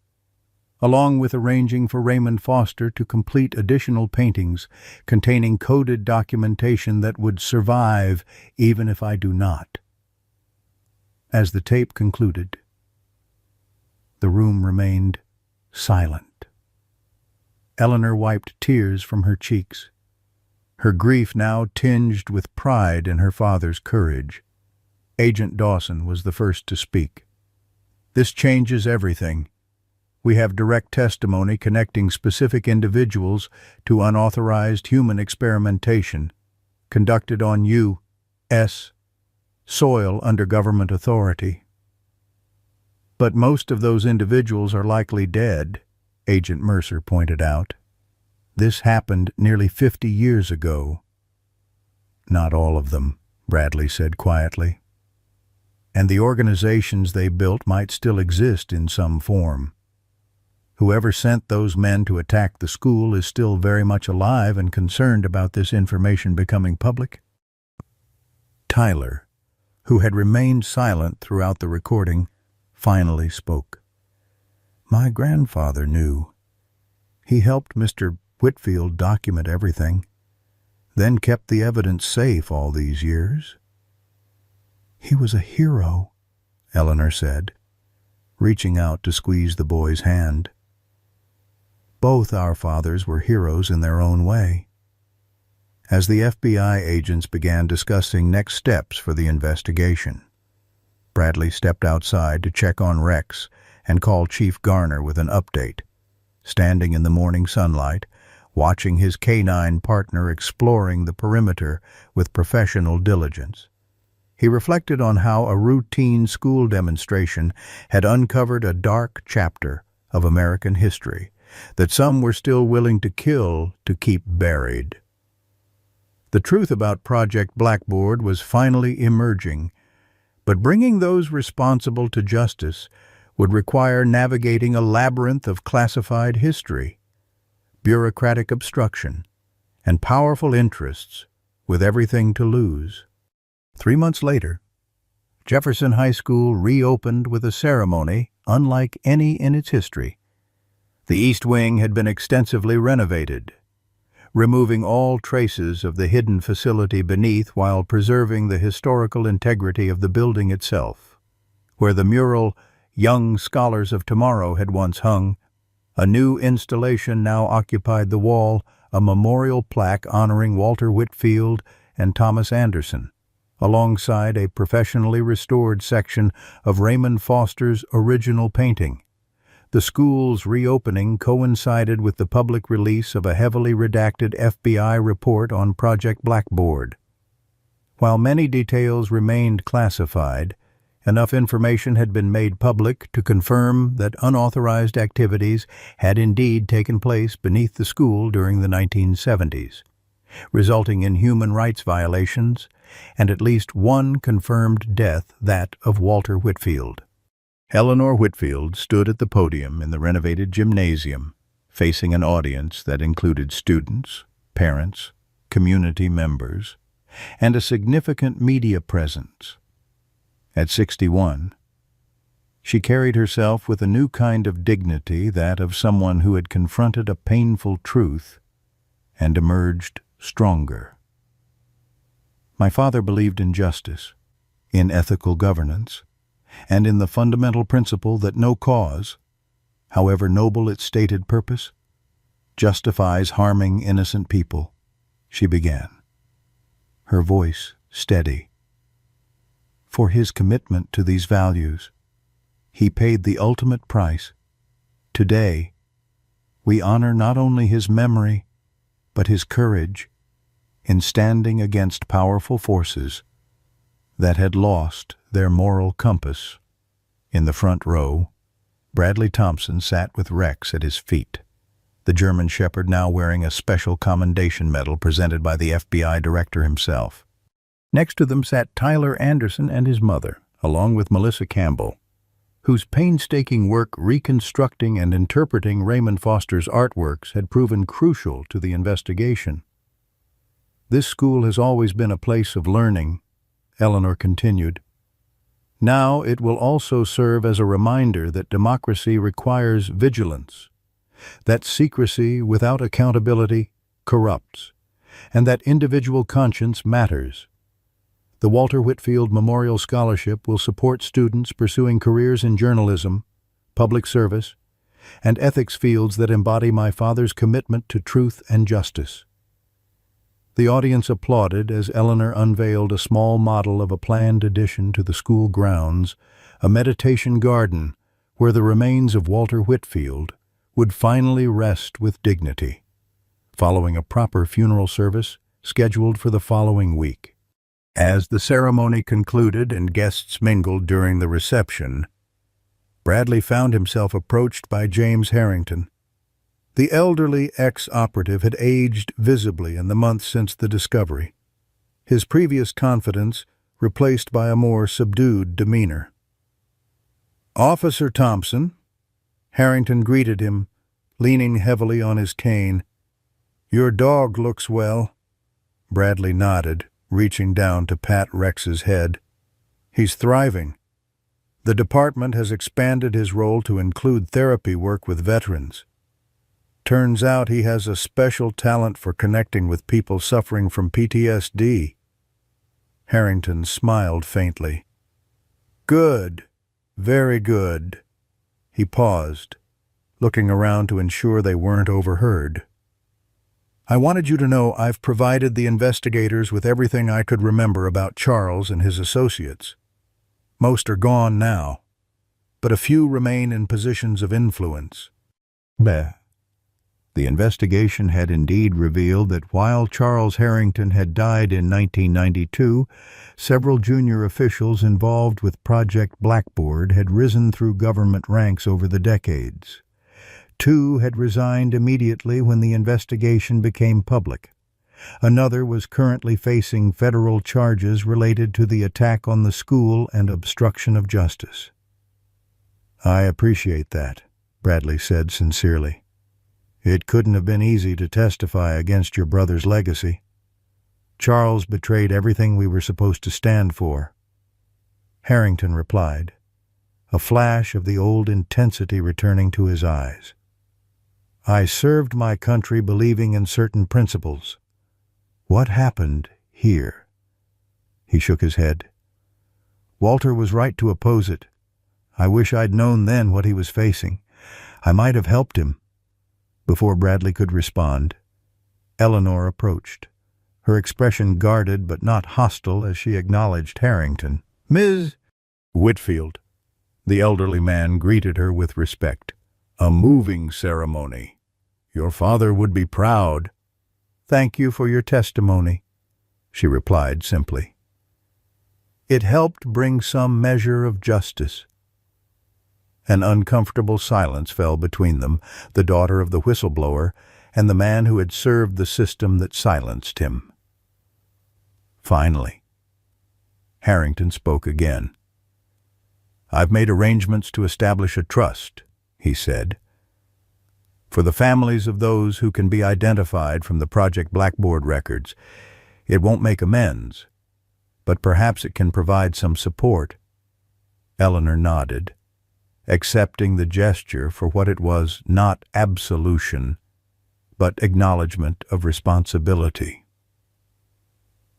along with arranging for Raymond Foster to complete additional paintings containing coded documentation that would survive even if I do not. As the tape concluded, the room remained silent. Eleanor wiped tears from her cheeks, her grief now tinged with pride in her father's courage. Agent Dawson was the first to speak. "This changes everything. We have direct testimony connecting specific individuals to unauthorized human experimentation conducted on U.S. soil under government authority. But most of those individuals are likely dead," Agent Mercer pointed out. "This happened nearly 50 years ago." "Not all of them," Bradley said quietly. "And the organizations they built might still exist in some form. Whoever sent those men to attack the school is still very much alive and concerned about this information becoming public." Tyler, who had remained silent throughout the recording, finally spoke. "My grandfather knew. He helped Mr. Whitfield document everything, then kept the evidence safe all these years." "He was a hero," Eleanor said, reaching out to squeeze the boy's hand. "Both our fathers were heroes in their own way." As the FBI agents began discussing next steps for the investigation, Bradley stepped outside to check on Rex and call Chief Garner with an update. Standing in the morning sunlight, watching his canine partner exploring the perimeter with professional diligence, he reflected on how a routine school demonstration had uncovered a dark chapter of American history that some were still willing to kill to keep buried. The truth about Project Blackboard was finally emerging, but bringing those responsible to justice would require navigating a labyrinth of classified history, bureaucratic obstruction, and powerful interests with everything to lose. 3 months later, Jefferson High School reopened with a ceremony unlike any in its history. The east wing had been extensively renovated, removing all traces of the hidden facility beneath while preserving the historical integrity of the building itself. Where the mural "Young Scholars of Tomorrow" had once hung, a new installation now occupied the wall, a memorial plaque honoring Walter Whitfield and Thomas Anderson, alongside a professionally restored section of Raymond Foster's original painting. The school's reopening coincided with the public release of a heavily redacted FBI report on Project Blackboard. While many details remained classified, enough information had been made public to confirm that unauthorized activities had indeed taken place beneath the school during the 1970s, resulting in human rights violations and at least one confirmed death, that of Walter Whitfield. Eleanor Whitfield stood at the podium in the renovated gymnasium, facing an audience that included students, parents, community members, and a significant media presence. At 61, she carried herself with a new kind of dignity, that of someone who had confronted a painful truth and emerged stronger. My father believed in justice, in ethical governance, and in the fundamental principle that no cause, however noble its stated purpose, justifies harming innocent people, she began, her voice steady. For his commitment to these values, he paid the ultimate price. Today, we honor not only his memory, but his courage in standing against powerful forces that had lost their moral compass. In the front row, Bradley Thompson sat with Rex at his feet, the German Shepherd now wearing a special commendation medal presented by the FBI director himself. Next to them sat Tyler Anderson and his mother, along with Melissa Campbell, whose painstaking work reconstructing and interpreting Raymond Foster's artworks had proven crucial to the investigation. This school has always been a place of learning, Eleanor continued. Now it will also serve as a reminder that democracy requires vigilance, that secrecy without accountability corrupts, and that individual conscience matters. The Walter Whitfield Memorial Scholarship will support students pursuing careers in journalism, public service, and ethics fields that embody my father's commitment to truth and justice. The audience applauded as Eleanor unveiled a small model of a planned addition to the school grounds, a meditation garden where the remains of Walter Whitfield would finally rest with dignity, following a proper funeral service scheduled for the following week. As the ceremony concluded and guests mingled during the reception, Bradley found himself approached by James Harrington. The elderly ex-operative had aged visibly in the months since the discovery, his previous confidence replaced by a more subdued demeanor. "Officer Thompson," Harrington greeted him, leaning heavily on his cane. "Your dog looks well." Bradley nodded, reaching down to pat Rex's head. "He's thriving. The department has expanded his role to include therapy work with veterans. Turns out he has a special talent for connecting with people suffering from PTSD. Harrington smiled faintly. "Good, very good." He paused, looking around to ensure they weren't overheard. "I wanted you to know I've provided the investigators with everything I could remember about Charles and his associates. Most are gone now, but a few remain in positions of influence." The investigation had indeed revealed that while Charles Harrington had died in 1992, several junior officials involved with Project Blackboard had risen through government ranks over the decades. 2 had resigned immediately when the investigation became public. Another was currently facing federal charges related to the attack on the school and obstruction of justice. "I appreciate that," Bradley said sincerely. "It couldn't have been easy to testify against your brother's legacy. Charles betrayed everything we were supposed to stand for." Harrington replied, a flash of the old intensity returning to his eyes. I served my country believing in certain principles. What happened here? He shook his head. Walter was right to oppose it. I wish I'd known then what he was facing. I might have helped him. Before Bradley could respond, Eleanor approached, her expression guarded but not hostile as she acknowledged Harrington. Ms. Whitfield. The elderly man greeted her with respect. A moving ceremony. Your father would be proud. Thank you for your testimony, she replied simply. It helped bring some measure of justice. An uncomfortable silence fell between them, the daughter of the whistleblower and the man who had served the system that silenced him. Finally, Harrington spoke again. I've made arrangements to establish a trust, he said, for the families of those who can be identified from the Project Blackboard records. It won't make amends, but perhaps it can provide some support. Eleanor nodded, accepting the gesture for what it was, not absolution, but acknowledgement of responsibility.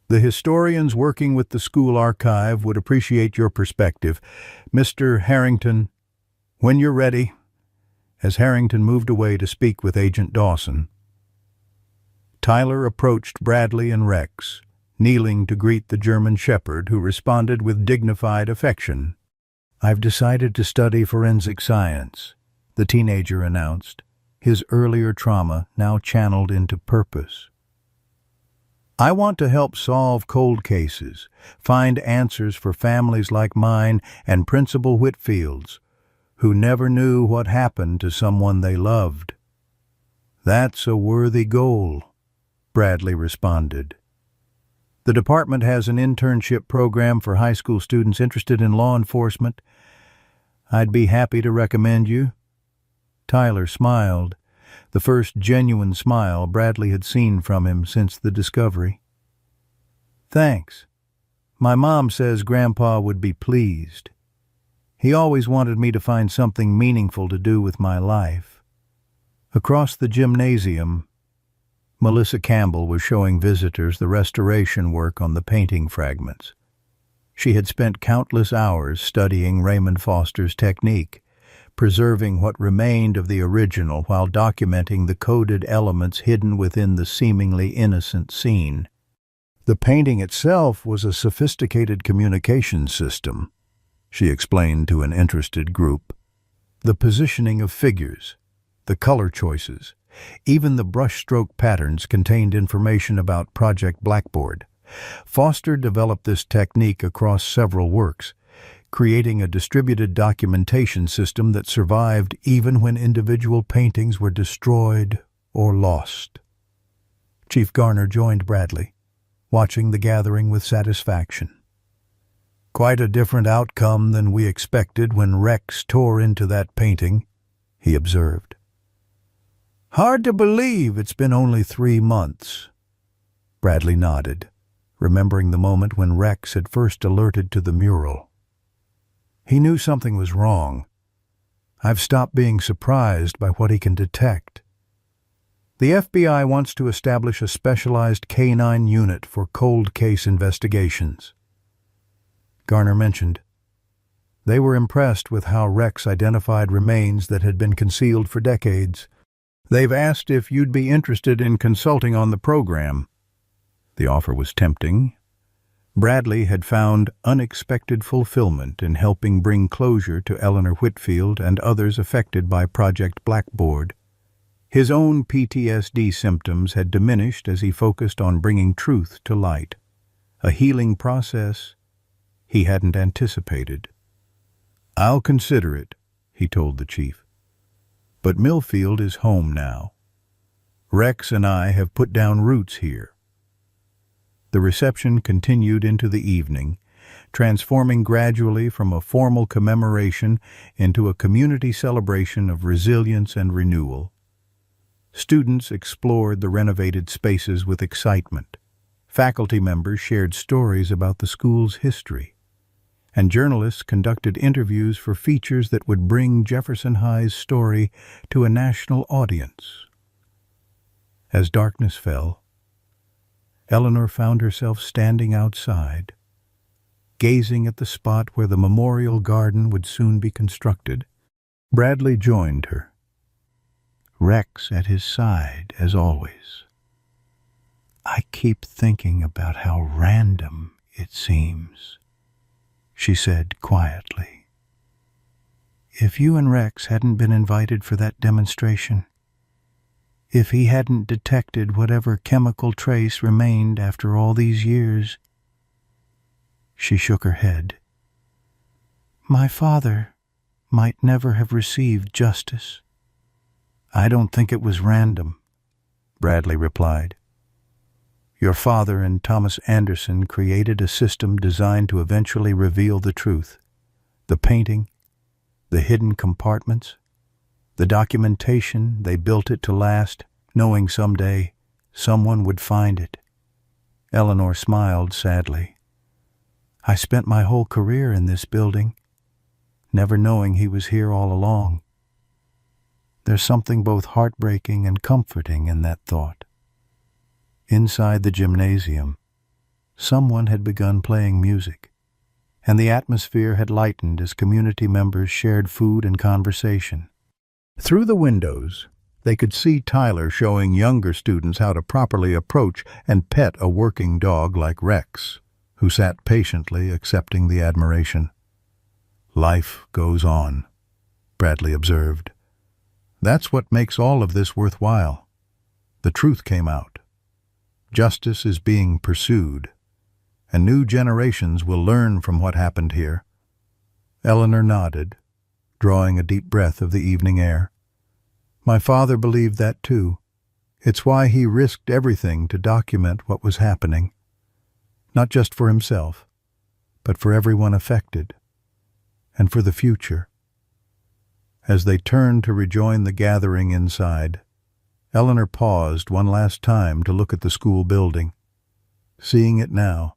The historians working with the school archive would appreciate your perspective. Mr. Harrington, when you're ready. As Harrington moved away to speak with Agent Dawson, Tyler approached Bradley and Rex, kneeling to greet the German shepherd, who responded with dignified affection. I've decided to study forensic science, the teenager announced, his earlier trauma now channeled into purpose. I want to help solve cold cases, find answers for families like mine and Principal Whitfield's, who never knew what happened to someone they loved. That's a worthy goal, Bradley responded. The department has an internship program for high school students interested in law enforcement. I'd be happy to recommend you. Tyler smiled, the first genuine smile Bradley had seen from him since the discovery. Thanks. My mom says Grandpa would be pleased. He always wanted me to find something meaningful to do with my life. Across the gymnasium, Melissa Campbell was showing visitors the restoration work on the painting fragments. She had spent countless hours studying Raymond Foster's technique, preserving what remained of the original while documenting the coded elements hidden within the seemingly innocent scene. The painting itself was a sophisticated communication system, she explained to an interested group. The positioning of figures, the color choices, even the brushstroke patterns contained information about Project Blackboard. Foster developed this technique across several works, creating a distributed documentation system that survived even when individual paintings were destroyed or lost. Chief Garner joined Bradley, watching the gathering with satisfaction. Quite a different outcome than we expected when Rex tore into that painting, he observed. Hard to believe it's been only 3 months. Bradley nodded, remembering the moment when Rex had first alerted to the mural. He knew something was wrong. I've stopped being surprised by what he can detect. The FBI wants to establish a specialized K-9 unit for cold case investigations, Garner mentioned. They were impressed with how Rex identified remains that had been concealed for decades. They've asked if you'd be interested in consulting on the program. The offer was tempting. Bradley had found unexpected fulfillment in helping bring closure to Eleanor Whitfield and others affected by Project Blackboard. His own PTSD symptoms had diminished as he focused on bringing truth to light, a healing process he hadn't anticipated. I'll consider it, he told the chief. But Millfield is home now. Rex and I have put down roots here. The reception continued into the evening, transforming gradually from a formal commemoration into a community celebration of resilience and renewal. Students explored the renovated spaces with excitement. Faculty members shared stories about the school's history. and journalists conducted interviews for features that would bring Jefferson High's story to a national audience. As darkness fell, Eleanor found herself standing outside, gazing at the spot where the memorial garden would soon be constructed. Bradley joined her, Rex at his side as always. "I keep thinking about how random it seems," she said quietly. "If you and Rex hadn't been invited for that demonstration, if he hadn't detected whatever chemical trace remained after all these years—" She shook her head. "My father might never have received justice." "I don't think it was random," Bradley replied. "Your father and Thomas Anderson created a system designed to eventually reveal the truth. The painting, the hidden compartments, the documentation, they built it to last, knowing someday someone would find it." Eleanor smiled sadly. "I spent my whole career in this building, never knowing he was here all along." There's something both heartbreaking and comforting in that thought. Inside the gymnasium, someone had begun playing music, and the atmosphere had lightened as community members shared food and conversation. Through the windows, they could see Tyler showing younger students how to properly approach and pet a working dog like Rex, who sat patiently accepting the admiration. "Life goes on," Bradley observed. "That's what makes all of this worthwhile. The truth came out. Justice is being pursued, and new generations will learn from what happened here." Eleanor nodded, drawing a deep breath of the evening air. "My father believed that too. It's why he risked everything to document what was happening, not just for himself, but for everyone affected, and for the future." As they turned to rejoin the gathering inside, Eleanor paused one last time to look at the school building, seeing it now,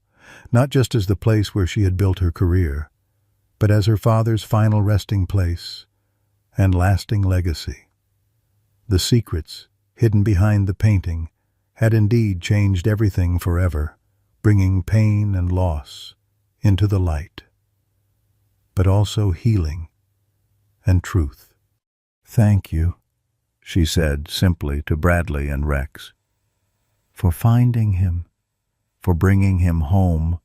not just as the place where she had built her career, but as her father's final resting place and lasting legacy. The secrets hidden behind the painting had indeed changed everything forever, bringing pain and loss into the light, but also healing and truth. "Thank you," she said simply to Bradley and Rex, "for finding him, for bringing him home."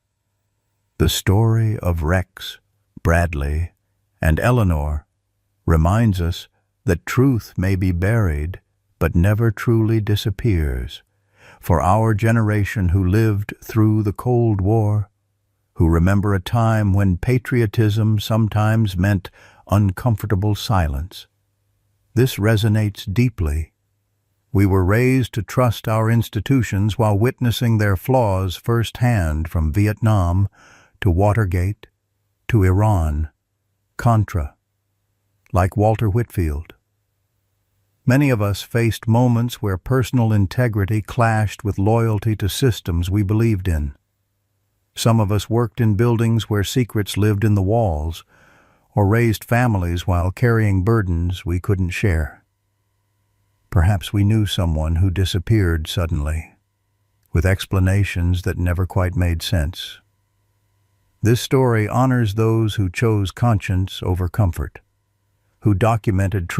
The story of Rex, Bradley, and Eleanor reminds us that truth may be buried, but never truly disappears. For our generation who lived through the Cold War, who remember a time when patriotism sometimes meant uncomfortable silence, this resonates deeply. We were raised to trust our institutions while witnessing their flaws firsthand, from Vietnam to Watergate to Iran, Contra, like Walter Whitfield. Many of us faced moments where personal integrity clashed with loyalty to systems we believed in. Some of us worked in buildings where secrets lived in the walls, or raised families while carrying burdens we couldn't share. Perhaps we knew someone who disappeared suddenly, with explanations that never quite made sense. This story honors those who chose conscience over comfort, who documented truth